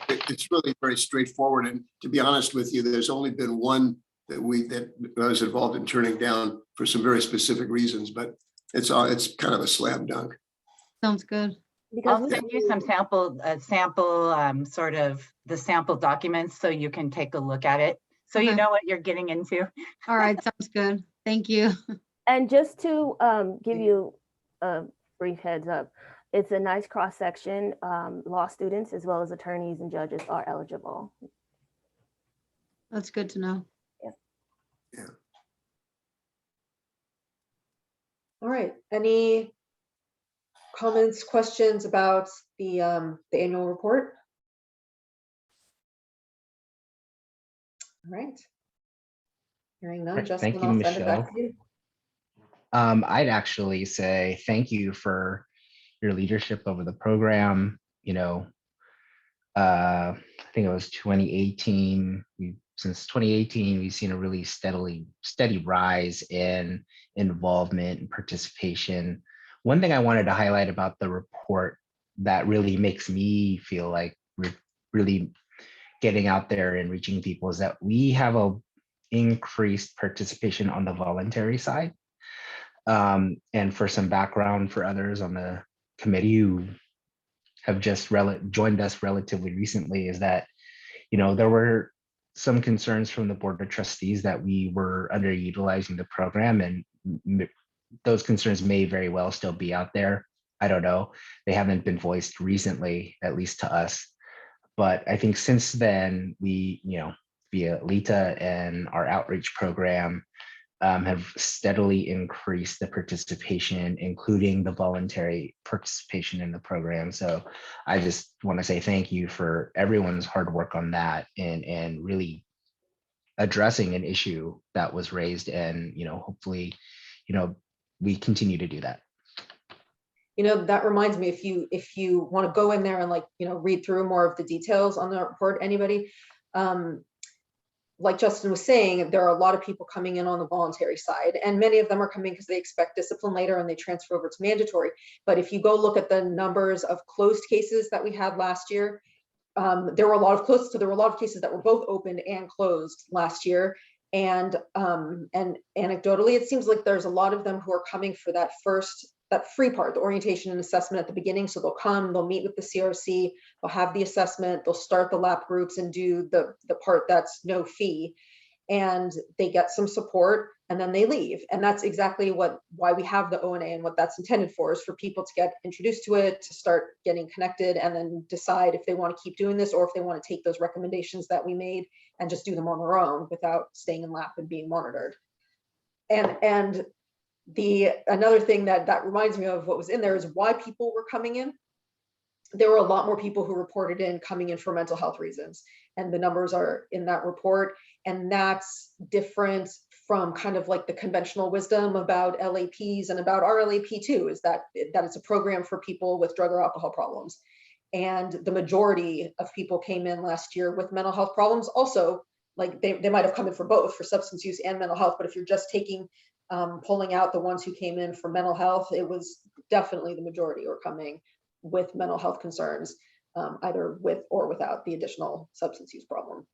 It's really very straightforward. And to be honest with you, there's only been one that I was involved in turning down for some very specific reasons, but it's kind of a slam dunk. Sounds good. I'll send you some sample sort of the sample documents so you can take a look at it. So you know what you're getting into. All right, sounds good. Thank you. And just to give you a brief heads up, it's a nice cross section. Law students as well as attorneys and judges are eligible. That's good to know. Yeah. All right. Any comments, questions about the annual report? All right. Hearing none, Right, Justin, thank you, I'll send it back Michelle. to you. I'd actually say thank you for your leadership over the program. I think it was 2018. Since 2018, we've seen a really steady rise in involvement and participation. One thing I wanted to highlight about the report that really makes me feel like we're really getting out there and reaching people is that we have a increased participation on the voluntary side. And for some background for others on the committee who have just joined us relatively recently, is that there were some concerns from the Board of Trustees that we were underutilizing the program, and those concerns may very well still be out there. I don't know. They haven't been voiced recently, at least to us. But I think since then, we, via Lita and our outreach program, have steadily increased the participation, including the voluntary participation in the program. So I just want to say thank you for everyone's hard work on that and really addressing an issue that was raised, and hopefully we continue to do that. That reminds me, if you want to go in there and read through more of the details on the report, anybody, like Justin was saying, there are a lot of people coming in on the voluntary side, and many of them are coming because they expect discipline later and they transfer over to mandatory. But if you go look at the numbers of closed cases that we had last year, there were a lot of cases that were both opened and closed last year. And anecdotally, it seems like there's a lot of them who are coming for that free part, the orientation and assessment at the beginning. So they'll come, they'll meet with the CRC, they'll have the assessment, they'll start the lap groups and do the part that's no fee, and they get some support and then they leave. And that's exactly why we have the ONA, and what that's intended for is for people to get introduced to it, to start getting connected, and then decide if they want to keep doing this or if they want to take those recommendations that we made and just do them on their own without staying in lap and being monitored. And another thing that reminds me of what was in there is why people were coming in. There were a lot more people who reported in coming in for mental health reasons, and the numbers are in that report. And that's different from kind of like the conventional wisdom about LAPs and about our LAP too, is that it's a program for people with drug or alcohol problems. And the majority of people came in last year with mental health problems. Also, like they might have come in for both, for substance use and mental health, but if you're just pulling out the ones who came in for mental health, it was definitely the majority were coming with mental health concerns, either with or without the additional substance use problem.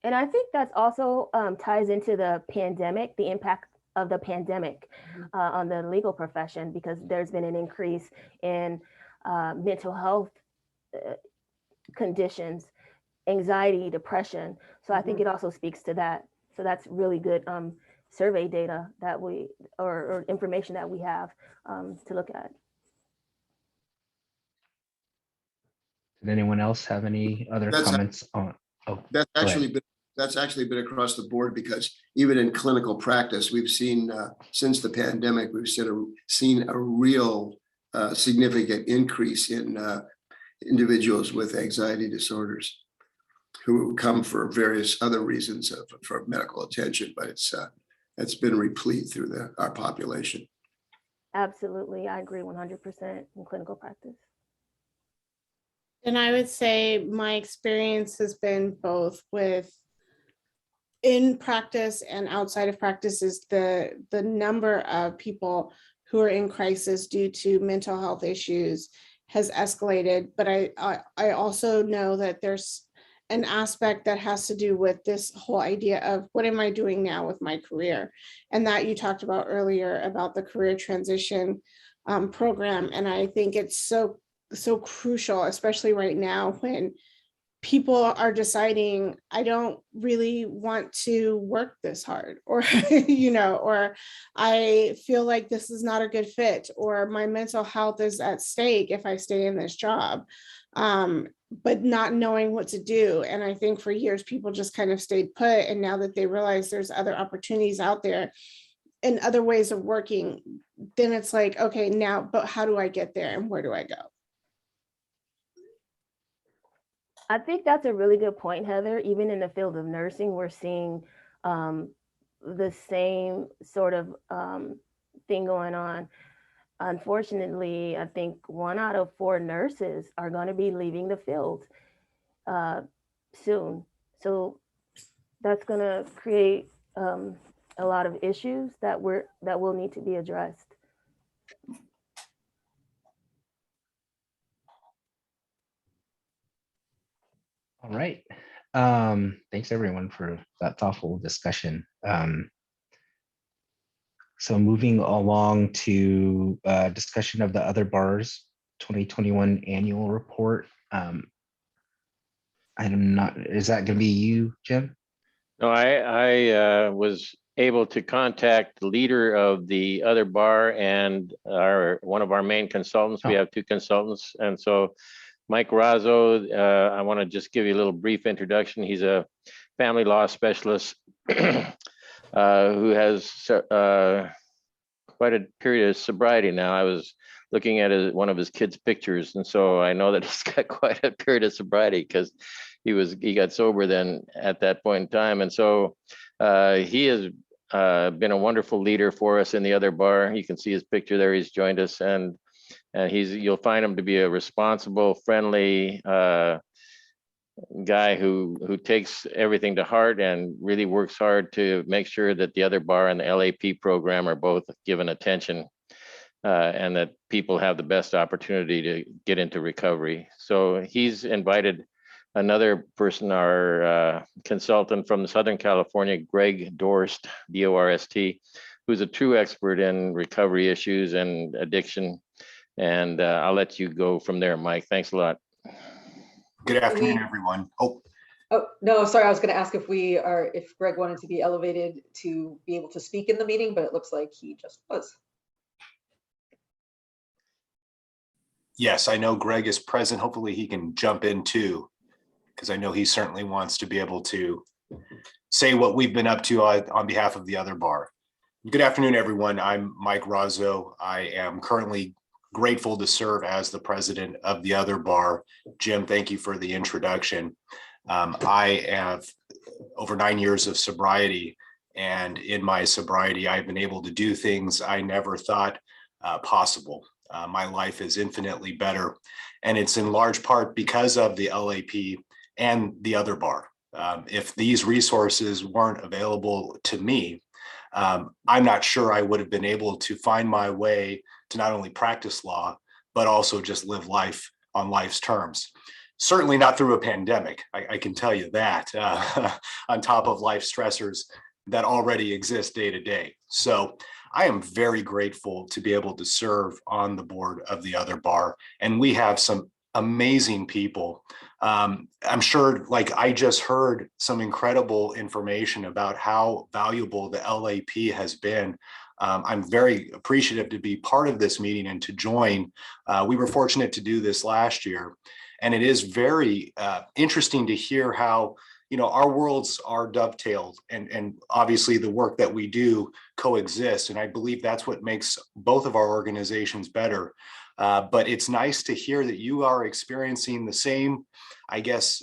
And I think that's also ties into the pandemic, the impact of the pandemic on the legal profession, because there's been an increase in mental health conditions, anxiety, depression. So I think it also speaks to that. So that's really good survey data that or information that we have to look at. Did anyone else have any other comments on? Oh, that's actually been across the board, because even in clinical practice, we've seen since the pandemic, we've seen a real significant increase in individuals with anxiety disorders who come for various other reasons for medical attention, but it's been replete through our population. Absolutely, I agree 100% in clinical practice. And I would say my experience has been both with in practice and outside of practice is the number of people who are in crisis due to mental health issues has escalated. But I also know that there's an aspect that has to do with this whole idea of what am I doing now with my career? And that you talked about earlier about the career transition program. And I think it's so crucial, especially right now when people are deciding, I don't really want to work this hard, or, or I feel like this is not a good fit, or my mental health is at stake if I stay in this job, but not knowing what to do. And I think for years, people just kind of stayed put. And now that they realize there's other opportunities out there and other ways of working, then it's like, okay, now, but how do I get there and where do I go? I think that's a really good point, Heather. Even in the field of nursing, we're seeing the same sort of thing going on. Unfortunately, I think 1 out of 4 nurses are going to be leaving the field soon. So that's going to create a lot of issues that will need to be addressed. All right. Thanks everyone for that thoughtful discussion. So moving along to discussion of the other bars 2021 annual report. I'm not, is that going to be you, Jim? No, I was able to contact the leader of the other bar and one of our main consultants. We have two consultants. And so Mike Razzo, I want to just give you a little brief introduction. He's a family law specialist who has quite a period of sobriety now. I was looking at one of his kids' pictures, and so I know that he's got quite a period of sobriety because he got sober then at that point in time. And so he has been a wonderful leader for us in the other bar. You can see his picture there. He's joined us, and you'll find him to be a responsible, friendly guy who takes everything to heart and really works hard to make sure that the other bar and the LAP program are both given attention, and that people have the best opportunity to get into recovery. So he's invited another person, our consultant from Southern California, Greg Dorst, D-O-R-S-T, who's a true expert in recovery issues and addiction. And I'll let you go from there, Mike. Thanks a lot. Good afternoon, everyone. Oh, no, sorry. I was going to ask if Greg wanted to be elevated to be able to speak in the meeting, but it looks like he just was. Yes, I know Greg is present. Hopefully he can jump in too, because I know he certainly wants to be able to say what we've been up to on behalf of the other bar. Good afternoon, everyone. I'm Mike Razzo. I am currently grateful to serve as the president of the other bar. Jim, thank you for the introduction. I have over 9 years of sobriety, and in my sobriety, I've been able to do things I never thought possible. My life is infinitely better, and it's in large part because of the LAP and the other bar. If these resources weren't available to me, I'm not sure I would have been able to find my way to not only practice law, but also just live life on life's terms. Certainly not through a pandemic, I can tell you that, on top of life stressors that already exist day to day. So I am very grateful to be able to serve on the board of the other bar. And we have some amazing people. I'm sure, like, I just heard some incredible information about how valuable the LAP has been. I'm very appreciative to be part of this meeting and to join. We were fortunate to do this last year, and it is very interesting to hear how, our worlds are dovetailed, and obviously the work that we do coexist. And I believe that's what makes both of our organizations better. But it's nice to hear that you are experiencing the same, I guess,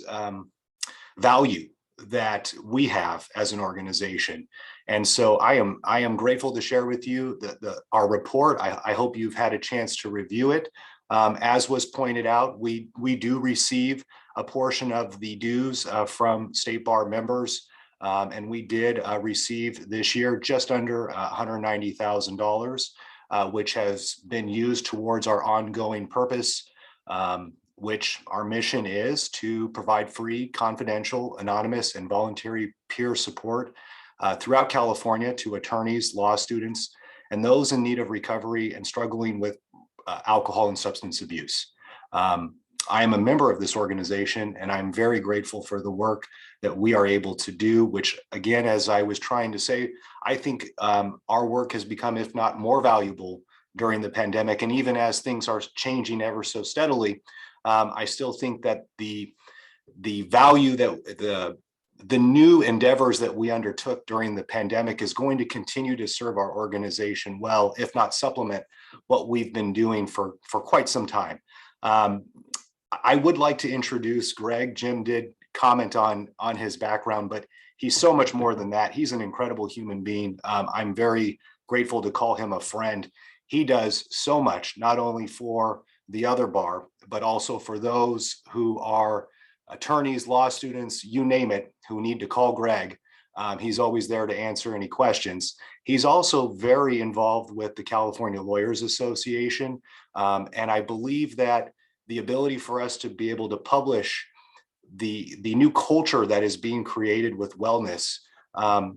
value that we have as an organization. And so I am grateful to share with you our report. I hope you've had a chance to review it. As was pointed out, we do receive a portion of the dues from state bar members. And we did receive this year just under $190,000, which has been used towards our ongoing purpose, which our mission is to provide free, confidential, anonymous, and voluntary peer support throughout California to attorneys, law students, and those in need of recovery and struggling with alcohol and substance abuse. I am a member of this organization, and I'm very grateful for the work that we are able to do, which, again, as I was trying to say, I think our work has become, if not more valuable during the pandemic. And even as things are changing ever so steadily, I still think that the value that the new endeavors that we undertook during the pandemic is going to continue to serve our organization well, if not supplement what we've been doing for quite some time. I would like to introduce Greg. Jim did comment on his background, but he's so much more than that. He's an incredible human being. I'm very grateful to call him a friend. He does so much, not only for the other bar, but also for those who are attorneys, law students, you name it, who need to call Greg. He's always there to answer any questions. He's also very involved with the California Lawyers Association. And I believe that the ability for us to be able to publish the new culture that is being created with wellness,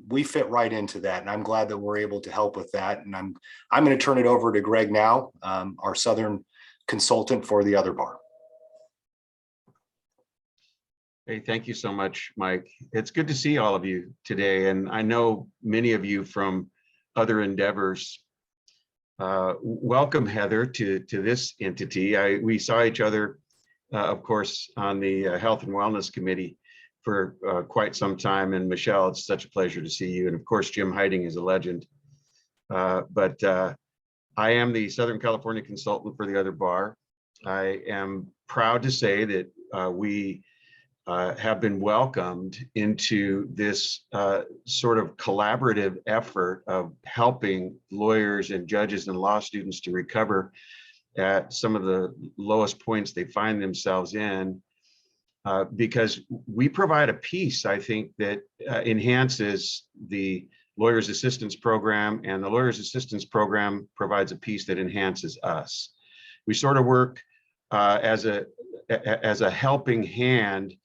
we fit right into that. And I'm glad that we're able to help with that. And I'm going to turn it over to Greg now, our Southern consultant for the other bar. Hey, thank you so much, Mike. It's good to see all of you today. And I know many of you from other endeavors. Welcome, Heather, to this entity. We saw each other, of course, on the Health and Wellness Committee for quite some time. And Michelle, it's such a pleasure to see you. And of course, Jim Heiding is a legend. But I am the Southern California consultant for the other bar. I am proud to say that we have been welcomed into this sort of collaborative effort of helping lawyers and judges and law students to recover at some of the lowest points they find themselves in, because we provide a piece, I think, that enhances the Lawyers Assistance Program, and the Lawyers Assistance Program provides a piece that enhances us. We sort of work as a helping hand,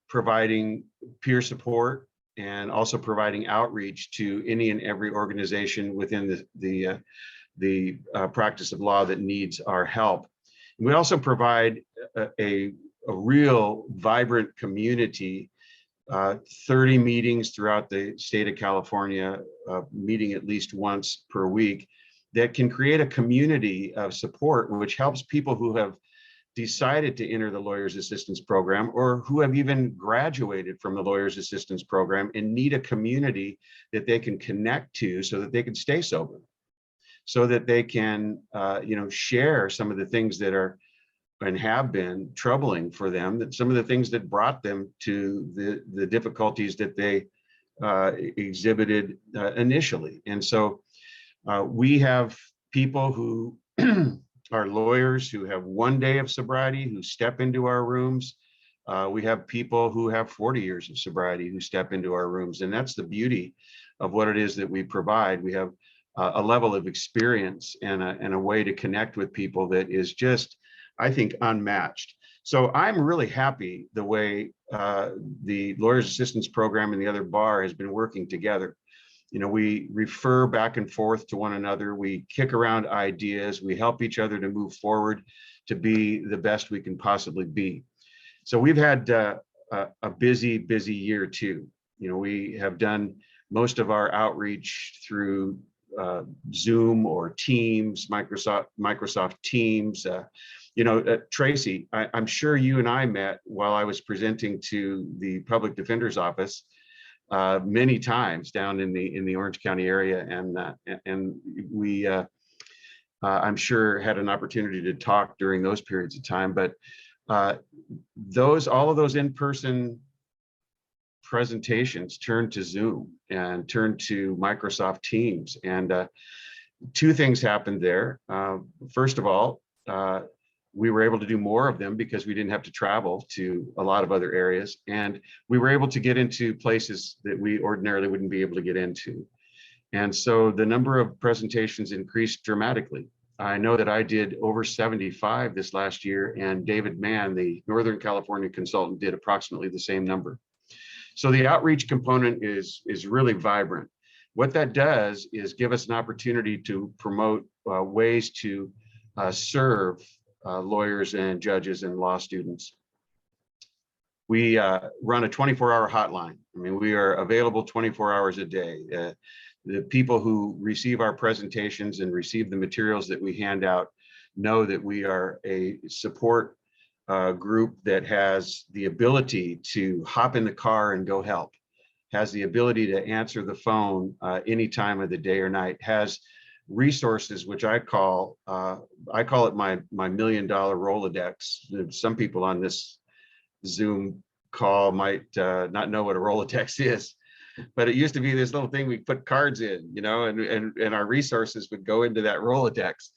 providing peer support and also providing outreach to any and every organization within the practice of law that needs our help. We also provide a real vibrant community, 30 meetings throughout the state of California, meeting at least once per week, that can create a community of support, which helps people who have decided to enter the Lawyers Assistance Program or who have even graduated from the Lawyers Assistance Program and need a community that they can connect to so that they can stay sober, so that they can share some of the things that are and have been troubling for them, that some of the things that brought them to the difficulties that they exhibited initially. And so we have people who are lawyers who have 1 day of sobriety who step into our rooms. We have people who have 40 years of sobriety who step into our rooms. And that's the beauty of what it is that we provide. We have a level of experience and a way to connect with people that is just, I think, unmatched. So I'm really happy the way the Lawyers Assistance Program and the other bar has been working together. You know, we refer back and forth to one another. We kick around ideas. We help each other to move forward to be the best we can possibly be. So we've had a busy year too. You know, we have done most of our outreach through Zoom or Teams, Microsoft Teams. Tracy, I'm sure you and I met while I was presenting to the Public Defender's Office many times down in the Orange County area, and we I'm sure had an opportunity to talk during those periods of time. But all of those in-person presentations turned to Zoom and turned to Microsoft Teams, and two things happened there. First of all, we were able to do more of them because we didn't have to travel to a lot of other areas. And we were able to get into places that we ordinarily wouldn't be able to get into. And so the number of presentations increased dramatically. I know that I did over 75 this last year, and David Mann, the Northern California consultant, did approximately the same number. So the outreach component is really vibrant. What that does is give us an opportunity to promote ways to serve lawyers and judges and law students. We run a 24-hour hotline. I mean, we are available 24 hours a day. The people who receive our presentations and receive the materials that we hand out know that we are a support group that has the ability to hop in the car and go help, has the ability to answer the phone any time of the day or night, has resources, which I call it my $1 million Rolodex. Some people on this Zoom call might not know what a Rolodex is, but it used to be this little thing we put cards in, and our resources would go into that Rolodex.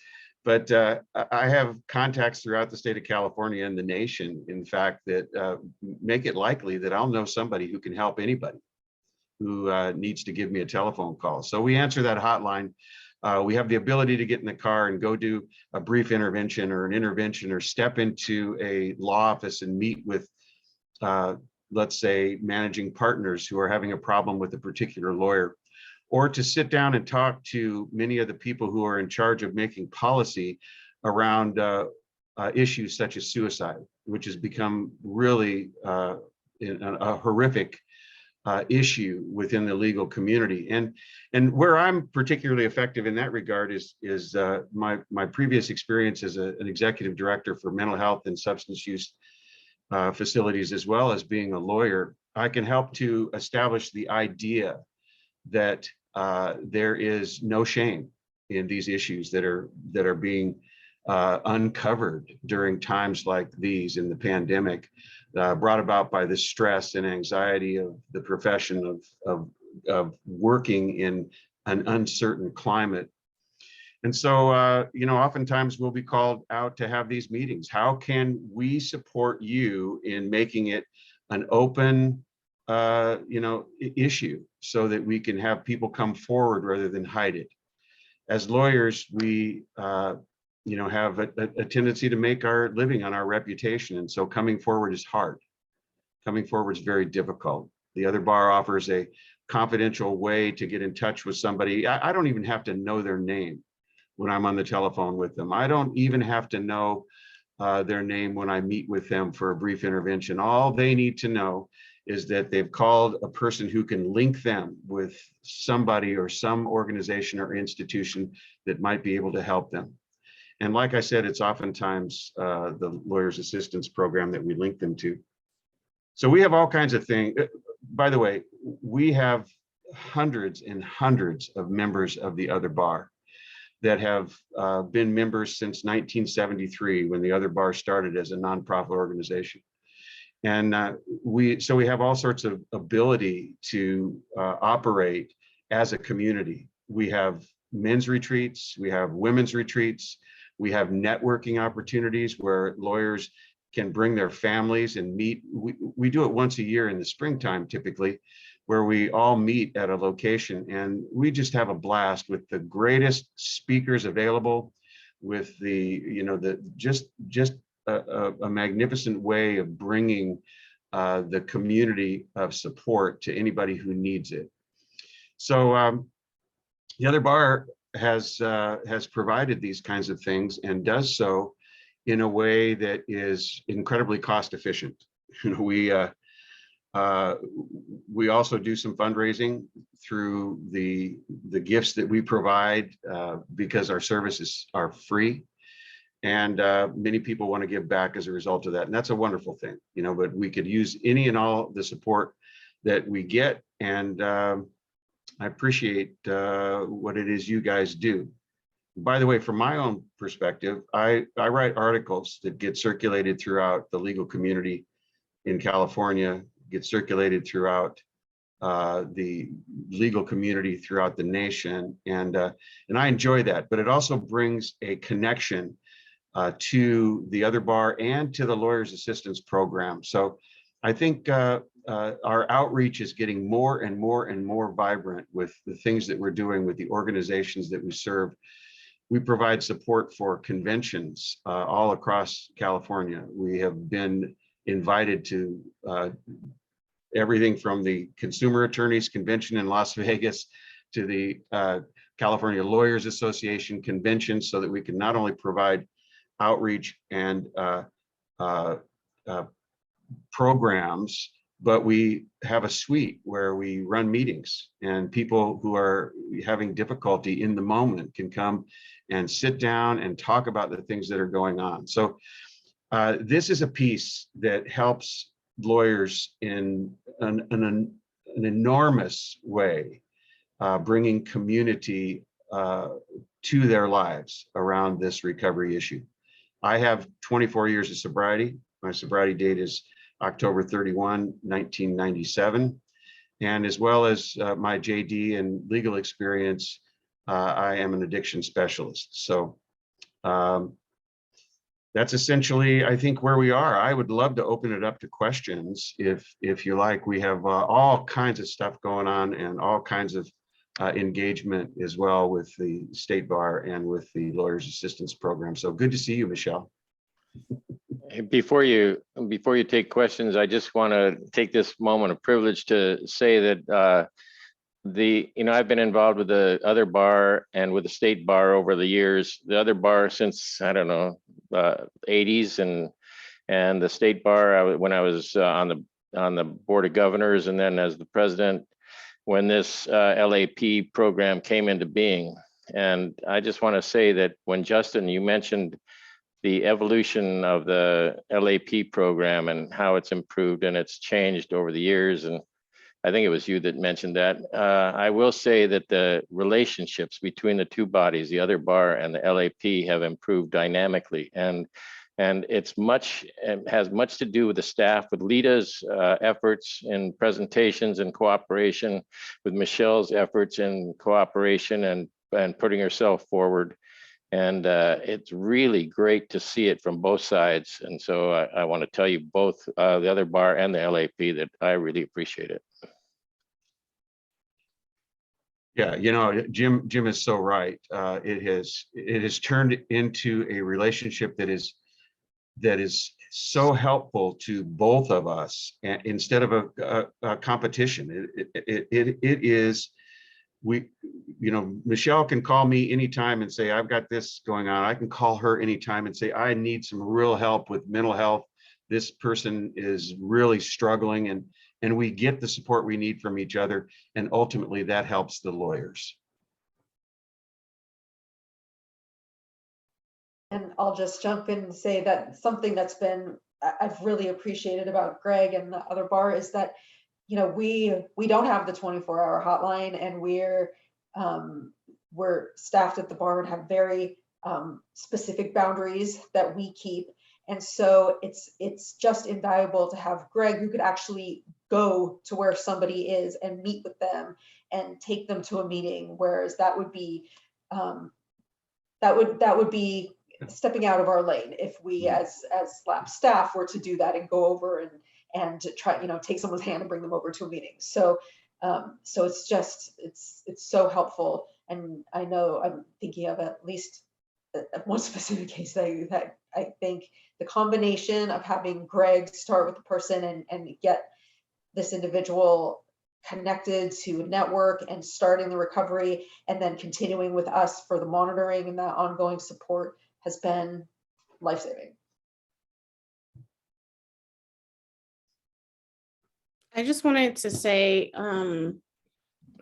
But I have contacts throughout the state of California and the nation, in fact, that make it likely that I'll know somebody who can help anybody who needs to give me a telephone call. So we answer that hotline. We have the ability to get in the car and go do a brief intervention or an intervention, or step into a law office and meet with, let's say, managing partners who are having a problem with a particular lawyer, or to sit down and talk to many of the people who are in charge of making policy around issues such as suicide, which has become really a horrific issue within the legal community. And where I'm particularly effective in that regard is my previous experience as an executive director for mental health and substance use facilities, as well as being a lawyer. I can help to establish the idea that there is no shame in these issues that are being uncovered during times like these in the pandemic, brought about by the stress and anxiety of the profession of working in an uncertain climate. And so, oftentimes we'll be called out to have these meetings. How can we support you in making it an open, issue so that we can have people come forward rather than hide it? As lawyers, we, have a tendency to make our living on our reputation. And so coming forward is hard. Coming forward is very difficult. The other bar offers a confidential way to get in touch with somebody. I don't even have to know their name when I'm on the telephone with them. I don't even have to know their name when I meet with them for a brief intervention. All they need to know is that they've called a person who can link them with somebody or some organization or institution that might be able to help them. And like I said, it's oftentimes the Lawyers Assistance Program that we link them to. So we have all kinds of things. By the way, we have hundreds and hundreds of members of the other bar that have been members since 1973, when the other bar started as a nonprofit organization. And we have all sorts of ability to operate as a community. We have men's retreats, we have women's retreats, we have networking opportunities where lawyers can bring their families and meet. We do it once a year in the springtime, typically, where we all meet at a location, and we just have a blast with the greatest speakers available, with a magnificent way of bringing the community of support to anybody who needs it. So the other bar has provided these kinds of things, and does so in a way that is incredibly cost efficient. We also do some fundraising through the gifts that we provide because our services are free. And many people want to give back as a result of that. And that's a wonderful thing, but we could use any and all the support that we get. And I appreciate what it is you guys do. By the way, from my own perspective, I write articles that get circulated throughout the legal community in California, get circulated throughout the legal community throughout the nation. And I enjoy that, but it also brings a connection to the other bar and to the Lawyers Assistance Program. So I think our outreach is getting more and more and more vibrant with the things that we're doing with the organizations that we serve. We provide support for conventions all across California. We have been invited to everything from the Consumer Attorneys Convention in Las Vegas to the California Lawyers Association convention, so that we can not only provide outreach and programs, but we have a suite where we run meetings, and people who are having difficulty in the moment can come and sit down and talk about the things that are going on. So this is a piece that helps lawyers in an enormous way, bringing community to their lives around this recovery issue. I have 24 years of sobriety. My sobriety date is October 31, 1997. And as well as my JD and legal experience, I am an addiction specialist. So that's essentially, I think, where we are. I would love to open it up to questions if you like. We have all kinds of stuff going on, and all kinds of engagement as well with the State Bar and with the Lawyers Assistance Program. So good to see you, Michelle. Before you take questions, I just want to take this moment of privilege to say that I've been involved with the other bar and with the State Bar over the years. The other bar since, I don't know, 80s and the state bar when I was on the board of governors, and then as the president when this LAP program came into being. And I just want to say that when Justin, you mentioned the evolution of the LAP program and how it's improved and it's changed over the years, and I think it was you that mentioned that. I will say that the relationships between the two bodies, the other bar and the LAP, have improved dynamically, and it's has much to do with the staff, with Lita's efforts in presentations and cooperation, with Michelle's efforts in cooperation and putting herself forward. And it's really great to see it from both sides. And so I want to tell you both, the other bar and the LAP, that I really appreciate it. Yeah, Jim is so right. It has turned into a relationship that is so helpful to both of us, and instead of a competition. It is, Michelle can call me anytime and say, I've got this going on. I can call her anytime and say, I need some real help with mental health. This person is really struggling, and we get the support we need from each other. And ultimately that helps the lawyers. And I'll just jump in and say that something I've really appreciated about Greg and the other bar is that, we don't have the 24-hour hotline, and we're staffed at the bar and have very specific boundaries that we keep. And so it's just invaluable to have Greg, who could actually go to where somebody is and meet with them and take them to a meeting, whereas that would be stepping out of our lane if we as lab staff were to do that and go over and to try, take someone's hand and bring them over to a meeting. So it's so helpful. And I know I'm thinking of at least one specific case that I think the combination of having Greg start with the person and get this individual connected to a network and starting the recovery, and then continuing with us for the monitoring and that ongoing support has been life-saving. I just wanted to say,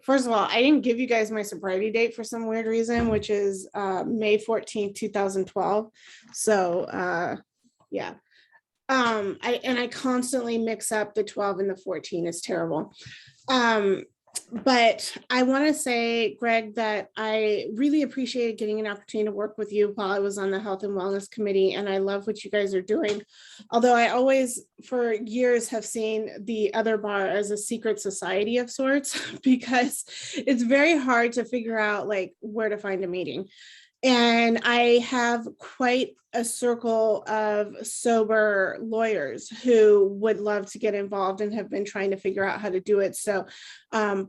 first of all, I didn't give you guys my sobriety date for some weird reason, which is May 14th, 2012. So yeah. I constantly mix up the 12 and the 14. It's terrible. But I want to say, Greg, that I really appreciated getting an opportunity to work with you while I was on the Health and Wellness Committee, and I love what you guys are doing. Although I always, for years, have seen the other bar as a secret society of sorts, because it's very hard to figure out where to find a meeting. And I have quite a circle of sober lawyers who would love to get involved and have been trying to figure out how to do it. So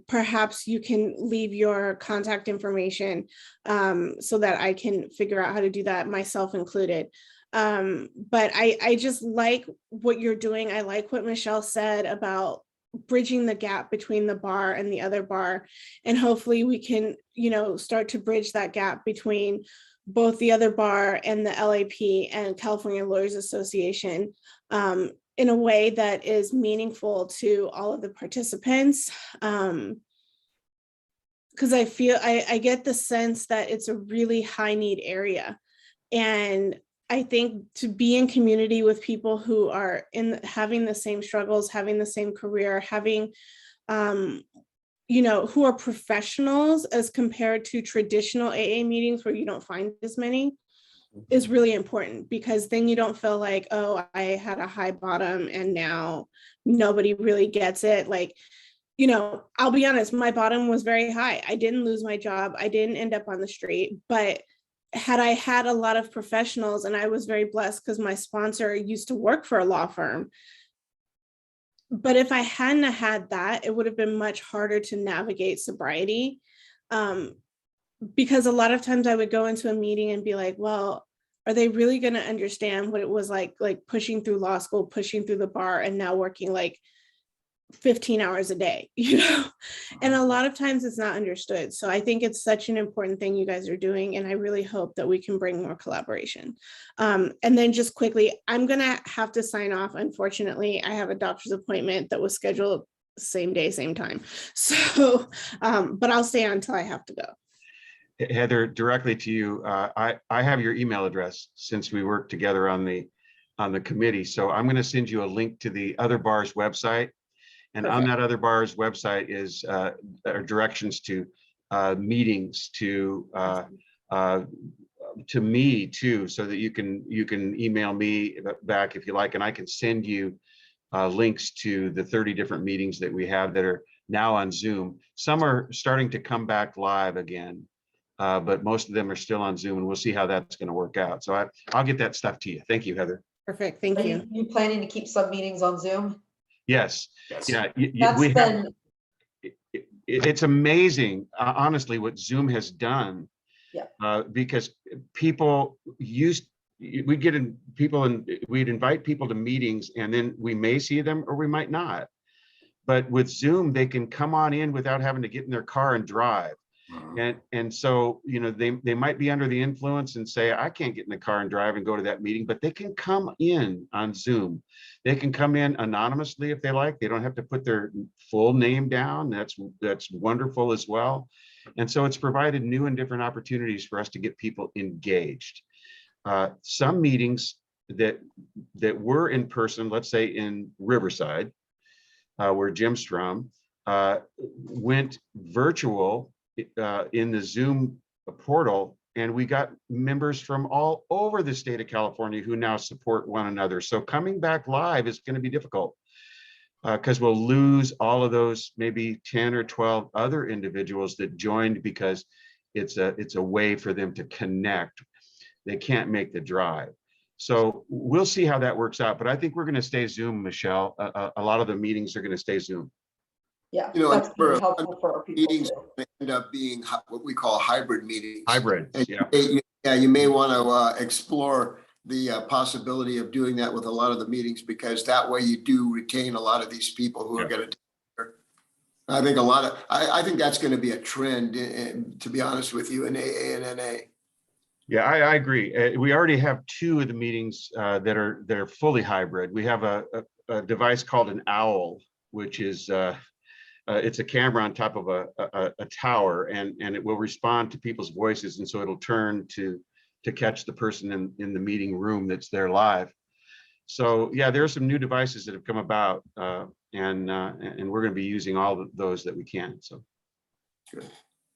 perhaps you can leave your contact information so that I can figure out how to do that, myself included. But I just like what you're doing. I like what Michelle said about bridging the gap between the bar and the other bar, and hopefully we can start to bridge that gap between both the other bar and the LAP and California Lawyers Association in a way that is meaningful to all of the participants, because I feel I get the sense that it's a really high need area, and I think to be in community with people who are having the same struggles, having the same career, having, who are professionals as compared to traditional AA meetings where you don't find as many, is really important, because then you don't feel like, oh, I had a high bottom and now nobody really gets it. I'll be honest, my bottom was very high. I didn't lose my job. I didn't end up on the street, but had I had a lot of professionals, and I was very blessed because my sponsor used to work for a law firm. But if I hadn't had that, it would have been much harder to navigate sobriety. Because a lot of times I would go into a meeting and be like, well, are they really going to understand what it was like pushing through law school, pushing through the bar, and now working 15 hours a day, and a lot of times it's not understood. So I think it's such an important thing you guys are doing, and I really hope that we can bring more collaboration. And then just quickly, I'm gonna have to sign off. Unfortunately, I have a doctor's appointment that was scheduled same day, same time. So, but I'll stay on until I have to go. Heather, directly to you, I have your email address since we worked together on the committee. So I'm going to send you a link to the other bar's website. And on that other bar's website is are directions to meetings to me too, so that you can email me back if you like, and I can send you links to the 30 different meetings that we have that are now on Zoom. Some are starting to come back live again, but most of them are still on Zoom, and we'll see how that's going to work out. So I'll get that stuff to you. Thank you, Heather. Perfect. Thank you. You planning to keep some meetings on Zoom? Yes. Yeah. That's been. It's amazing, honestly, what Zoom has done. Yeah. Because people we'd invite people to meetings, and then we may see them or we might not. But with Zoom, they can come on in without having to get in their car and drive. And so, they might be under the influence and say, I can't get in the car and drive and go to that meeting, but they can come in on Zoom. They can come in anonymously if they like. They don't have to put their full name down. That's wonderful as well. And so it's provided new and different opportunities for us to get people engaged. Some meetings that were in person, let's say in Riverside, where Jim's from, went virtual in the Zoom portal, and we got members from all over the state of California who now support one another. So coming back live is going to be difficult because we'll lose all of those maybe 10 or 12 other individuals that joined because it's a way for them to connect. They can't make the drive. So we'll see how that works out. But I think we're going to stay Zoom, Michelle. A lot of the meetings are going to stay Zoom. Yeah, that's really helpful for our people meetings too. end up being what we call hybrid meetings. Hybrid, yeah. You may want to explore the possibility of doing that with a lot of the meetings, because that way you do retain a lot of these people who are going to. I think I think that's going to be a trend, to be honest with you, in AA and NA. Yeah, I agree. We already have two of the meetings that are fully hybrid. We have a device called an OWL, which is it's a camera on top of a tower, and it will respond to people's voices, and so it'll turn to catch the person in the meeting room that's there live. So yeah, there are some new devices that have come about, and we're going to be using all of those that we can. So. Good.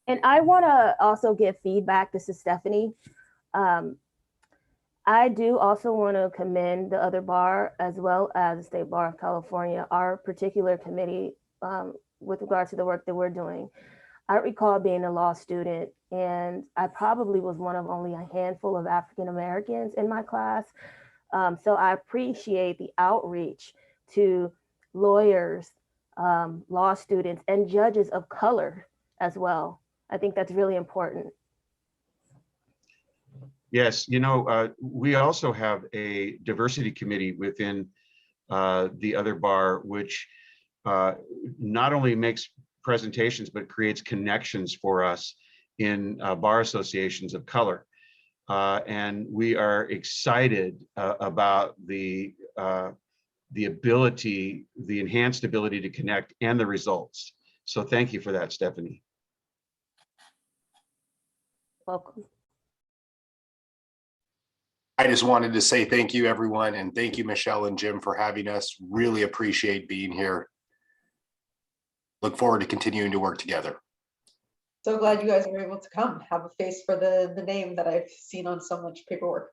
And I want to also give feedback. This is Stephanie. I do also want to commend the other bar as well as the State Bar of California, our particular committee with regard to the work that we're doing. I recall being a law student, and I probably was one of only a handful of African Americans in my class. So I appreciate the outreach to lawyers, law students, and judges of color as well. I think that's really important. Yes, we also have a diversity committee within the other bar, which not only makes presentations, but creates connections for us in bar associations of color. And we are excited about the ability, the enhanced ability to connect and the results. So thank you for that, Stephanie. Welcome. I just wanted to say thank you, everyone, and thank you, Michelle and Jim, for having us. Really appreciate being here. Look forward to continuing to work together. So glad you guys were able to come. Have a face for the name that I've seen on so much paperwork.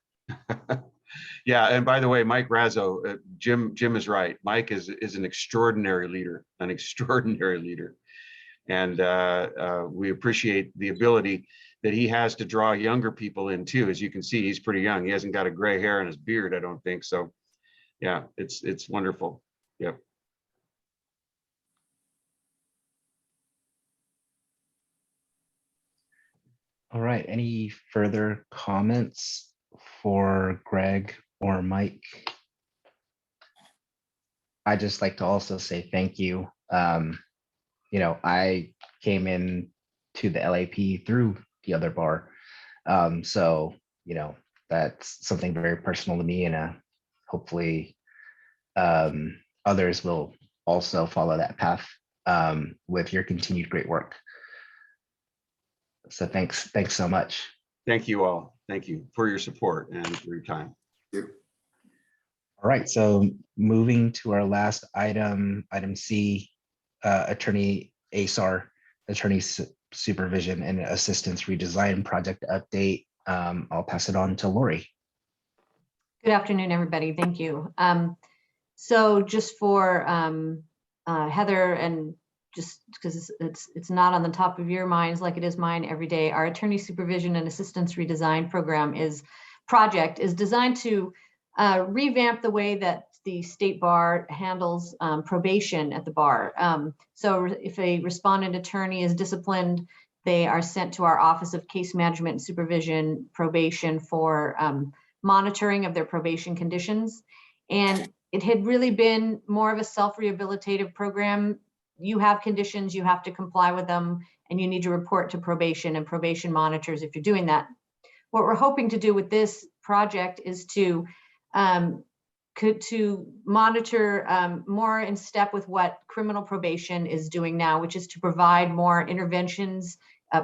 Yeah, and by the way, Mike Razzo, Jim is right. Mike is an extraordinary leader, and we appreciate the ability that he has to draw younger people in too. As you can see, he's pretty young. He hasn't got a gray hair in his beard, I don't think so. Yeah, it's wonderful. Yep. All right, any further comments for Greg or Mike? I just like to also say thank you. I came in to the LAP through the other bar. So, that's something very personal to me, and hopefully others will also follow that path with your continued great work. So thanks so much. Thank you all. Thank you for your support and for your time. All right, so moving to our last item, item C, Attorney ASAR, Attorney Supervision and Assistance Redesign Project Update. I'll pass it on to Lori. Good afternoon, everybody. Thank you. So just for Heather, and just because it's not on the top of your minds like it is mine every day, our Attorney Supervision and Assistance Redesign program is designed to revamp the way that the state bar handles probation at the bar. So if a respondent attorney is disciplined, they are sent to our Office of Case Management and Supervision Probation for monitoring of their probation conditions. And it had really been more of a self-rehabilitative program. You have conditions, you have to comply with them, and you need to report to probation and probation monitors if you're doing that. What we're hoping to do with this project is to monitor more in step with what criminal probation is doing now, which is to provide more interventions,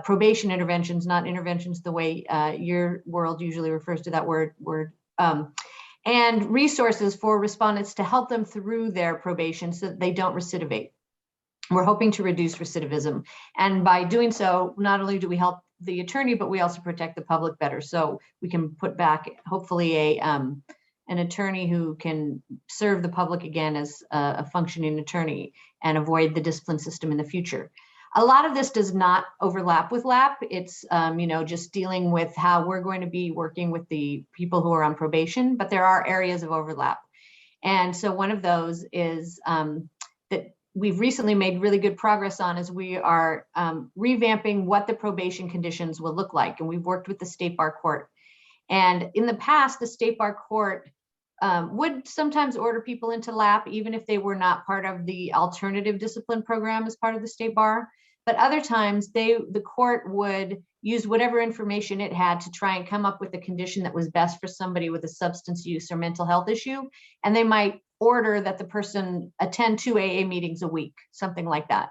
probation interventions, not interventions the way your world usually refers to that word, and resources for respondents to help them through their probation so that they don't recidivate. We're hoping to reduce recidivism. And by doing so, not only do we help the attorney, but we also protect the public better. So we can put back, hopefully, an attorney who can serve the public again as a functioning attorney and avoid the discipline system in the future. A lot of this does not overlap with LAP. It's just dealing with how we're going to be working with the people who are on probation, but there are areas of overlap. And so one of those is that we've recently made really good progress on is we are revamping what the probation conditions will look like. And we've worked with the State Bar Court. And in the past, the State Bar Court would sometimes order people into LAP, even if they were not part of the alternative discipline program as part of the State Bar. But other times, the court would use whatever information it had to try and come up with a condition that was best for somebody with a substance use or mental health issue. And they might order that the person attend 2 AA meetings a week, something like that.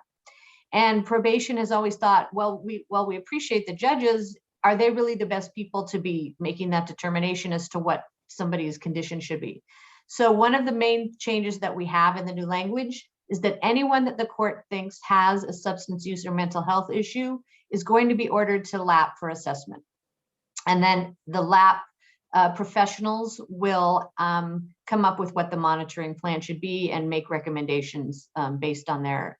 And probation has always thought, well, we appreciate the judges. Are they really the best people to be making that determination as to what somebody's condition should be? So one of the main changes that we have in the new language is that anyone that the court thinks has a substance use or mental health issue is going to be ordered to LAP for assessment. And then the LAP professionals will come up with what the monitoring plan should be and make recommendations based on their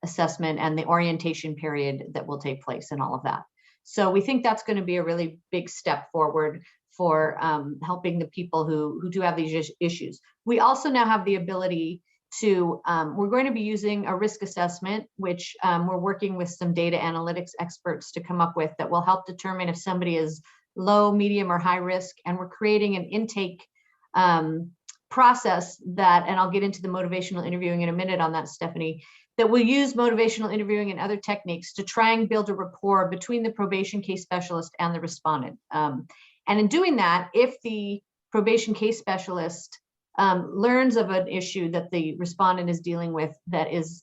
assessment and the orientation period that will take place and all of that. So we think that's going to be a really big step forward for helping the people who do have these issues. We also now have the ability to, we're going to be using a risk assessment, which we're working with some data analytics experts to come up with that will help determine if somebody is low, medium, or high risk. And we're creating an intake process that, and I'll get into the motivational interviewing in a minute on that, Stephanie, that will use motivational interviewing and other techniques to try and build a rapport between the probation case specialist and the respondent. And in doing that, if the probation case specialist learns of an issue that the respondent is dealing with that is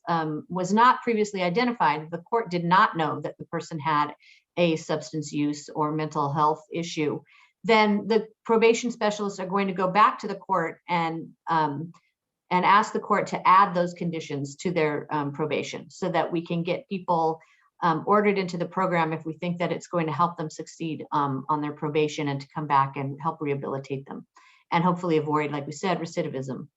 was not previously identified, the court did not know that the person had a substance use or mental health issue, then the probation specialists are going to go back to the court and ask the court to add those conditions to their probation so that we can get people ordered into the program if we think that it's going to help them succeed on their probation and to come back and help rehabilitate them and hopefully avoid, like we said, recidivism.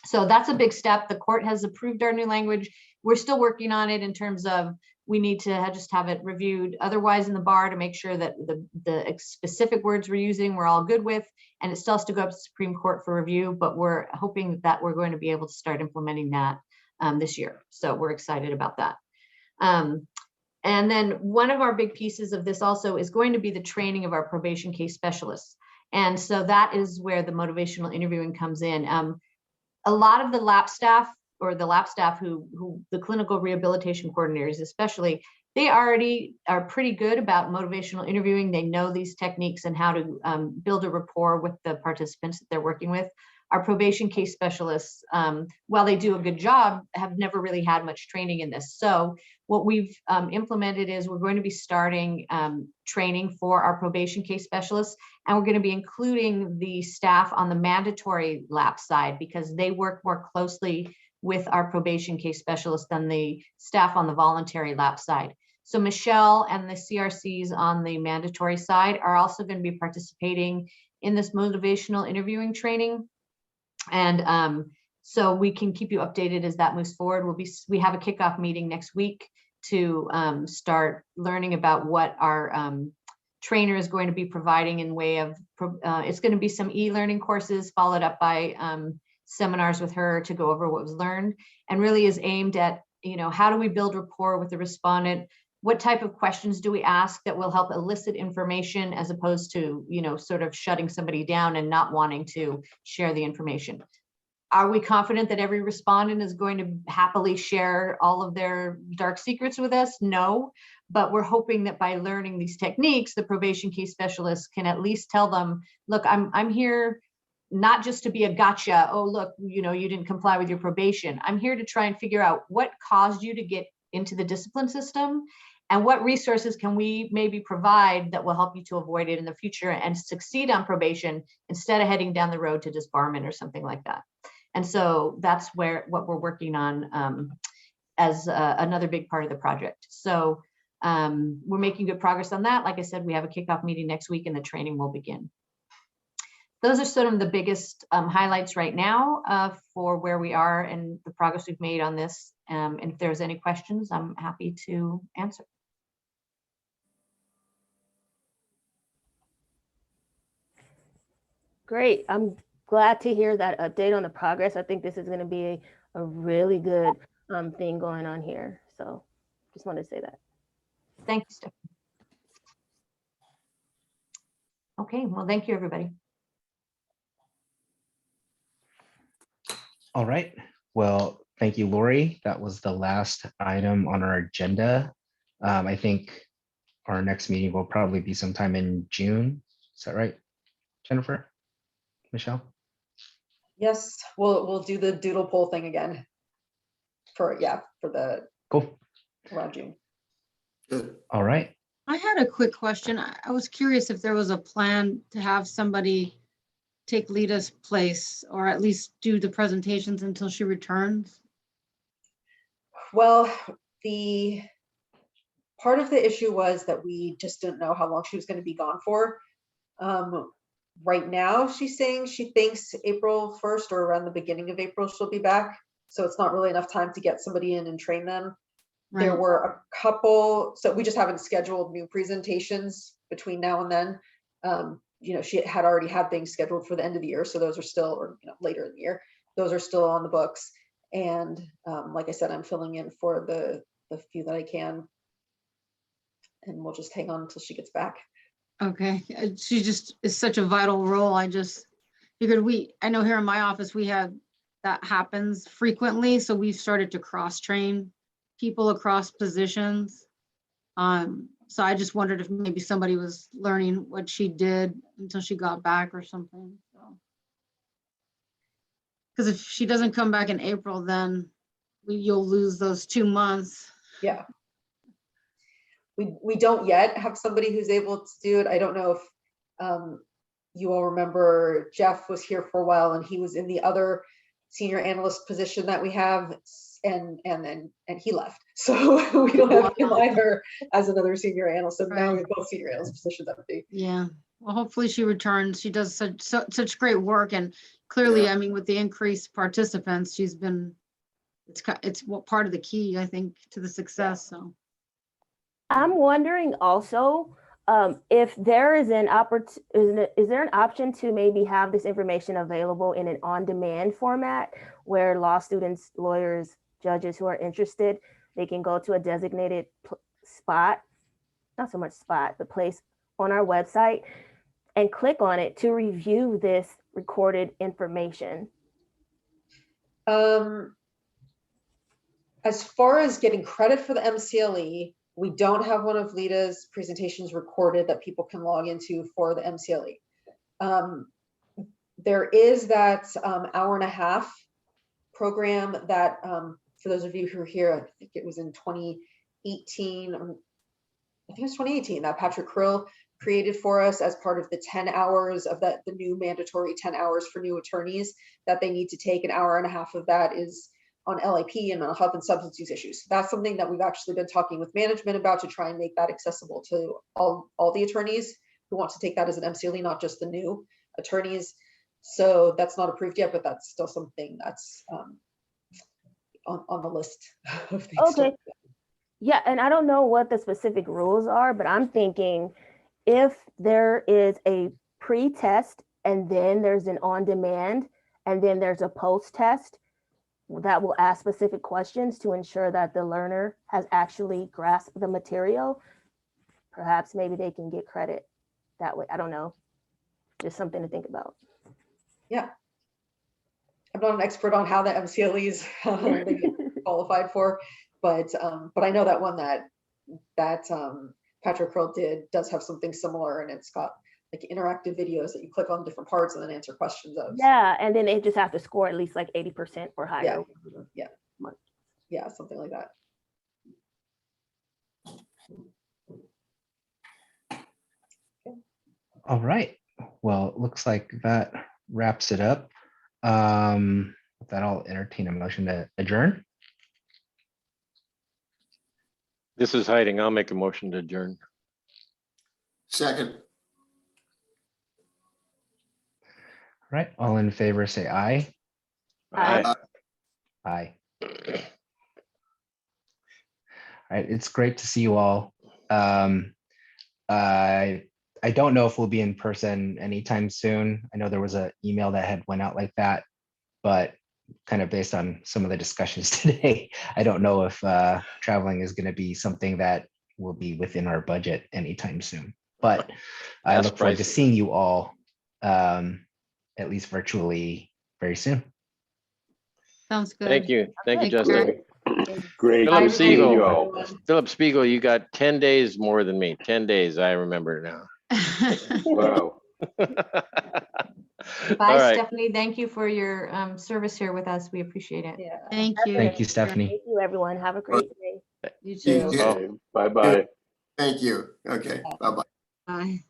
So that's a big step. The court has approved our new language. We're still working on it in terms of we need to just have it reviewed otherwise in the bar to make sure that the specific words we're using we're all good with, and it still has to go up to the Supreme Court for review, but we're hoping that we're going to be able to start implementing that this year. So we're excited about that. And then one of our big pieces of this also is going to be the training of our probation case specialists. And so that is where the motivational interviewing comes in. a lot of the lab staff or the lab staff who the clinical rehabilitation coordinators especially, they already are pretty good about motivational interviewing. They know these techniques and how to build a rapport with the participants that they're working with. Our probation case specialists, while they do a good job, have never really had much training in this. So what we've implemented is we're going to be starting training for our probation case specialists, and we're going to be including the staff on the mandatory lap side because they work more closely with our probation case specialists than the staff on the voluntary lap side. So Michelle and the CRCs on the mandatory side are also going to be participating in this motivational interviewing training. And so we can keep you updated as that moves forward. We have a kickoff meeting next week to start learning about what our trainer is going to be providing in way of, it's going to be some e-learning courses followed up by seminars with her to go over what was learned, and really is aimed at, how do we build rapport with the respondent? What type of questions do we ask that will help elicit information as opposed to, sort of shutting somebody down and not wanting to share the information? Are we confident that every respondent is going to happily share all of their dark secrets with us? No, but we're hoping that by learning these techniques, the probation case specialists can at least tell them, look, I'm here not just to be a gotcha. Oh, look, you didn't comply with your probation. I'm here to try and figure out what caused you to get into the discipline system and what resources can we maybe provide that will help you to avoid it in the future and succeed on probation instead of heading down the road to disbarment or something like that. And so that's what we're working on as another big part of the project. So we're making good progress on that. Like I said, we have a kickoff meeting next week and the training will begin. Those are sort of the biggest highlights right now for where we are and the progress we've made on this. And if there's any questions, I'm happy to answer. Great. I'm glad to hear that update on the progress. I think this is going to be a really good thing going on here. So just wanted to say that. Thank you, Stephanie. Okay, well, thank you, everybody. All right. Well, thank you, Lori. That was the last item on our agenda. I think our next meeting will probably be sometime in June. Is that right, Jennifer? Michelle? Yes, we'll do the doodle poll thing again for the Cool. around June. All right. I had a quick question. I was curious if there was a plan to have somebody take Lita's place or at least do the presentations until she returns. Well, the part of the issue was that we just didn't know how long she was going to be gone for. Right now, she's saying she thinks April 1st or around the beginning of April she'll be back. So it's not really enough time to get somebody in and train them. Right. There were a couple, so we just haven't scheduled new presentations between now and then. She had already had things scheduled for the end of the year, so those are still, or later in the year, those are still on the books. And like I said, I'm filling in for the few that I can, and we'll just hang on until she gets back. Okay, she just is such a vital role. I just figured I know here in my office, that happens frequently. So we've started to cross-train people across positions. So I just wondered if maybe somebody was learning what she did until she got back or something. Because if she doesn't come back in April, then you'll lose those 2 months. Yeah. We don't yet have somebody who's able to do it. I don't know if you all remember Jeff was here for a while and he was in the other senior analyst position that we have, and he left. So we don't have him either as another senior analyst. So now we have both senior analyst positions empty. Yeah. Well, hopefully she returns. She does such great work, and clearly, I mean, with the increased participants, she's been. It's part of the key, I think, to the success. So. I'm wondering also if there is is there an option to maybe have this information available in an on-demand format where law students, lawyers, judges who are interested, they can go to a designated spot, not so much spot, but place on our website and click on it to review this recorded information. As far as getting credit for the MCLE, we don't have one of Lita's presentations recorded that people can log into for the MCLE. There is that hour and a half program that, for those of you who are here, I think it was in 2018, I think it was 2018, that Patrick Krill created for us as part of the 10 hours of the new mandatory 10 hours for new attorneys that they need to take. An hour and a half of that is on LAP and mental health and substance use issues. That's something that we've actually been talking with management about to try and make that accessible to all the attorneys who want to take that as an MCLE, not just the new attorneys. So that's not approved yet, but that's still something that's on the list of things. Okay. Yeah, and I don't know what the specific rules are, but I'm thinking if there is a pre-test and then there's an on-demand and then there's a post-test that will ask specific questions to ensure that the learner has actually grasped the material, perhaps maybe they can get credit that way. I don't know. Just something to think about. Yeah. I'm not an expert on how the MCLEs they get qualified for, but I know that one that Patrick Krill does have something similar, and it's got like interactive videos that you click on different parts and then answer questions of. Yeah, and then they just have to score at least like 80% or higher. Yeah, something like that. All right. Well, it looks like that wraps it up. With that, I'll entertain a motion to adjourn. This is hiding. I'll make a motion to adjourn. Second. All right. All in favor, say aye. Aye. Aye. All right. It's great to see you all. I don't know if we'll be in person anytime soon. I know there was an email that had went out like that, but kind of based on some of the discussions today, I don't know if traveling is going to be something that will be within our budget anytime soon. But I look forward to seeing you all, at least virtually, very soon. Sounds good. Thank you. Thank you, Thanks, Justin. Great. Philip Thank you Spiegel. all. Philip Spiegel, you got 10 days more than me. 10 days. I remember now. Wow. Bye, All right. Stephanie. Thank you for your service here with us. We appreciate it. Yeah. Thank you. Thank you, Stephanie. Thank you, everyone. Have a great day. You You too. too. Bye-bye. Thank you. Okay. Bye-bye. Bye.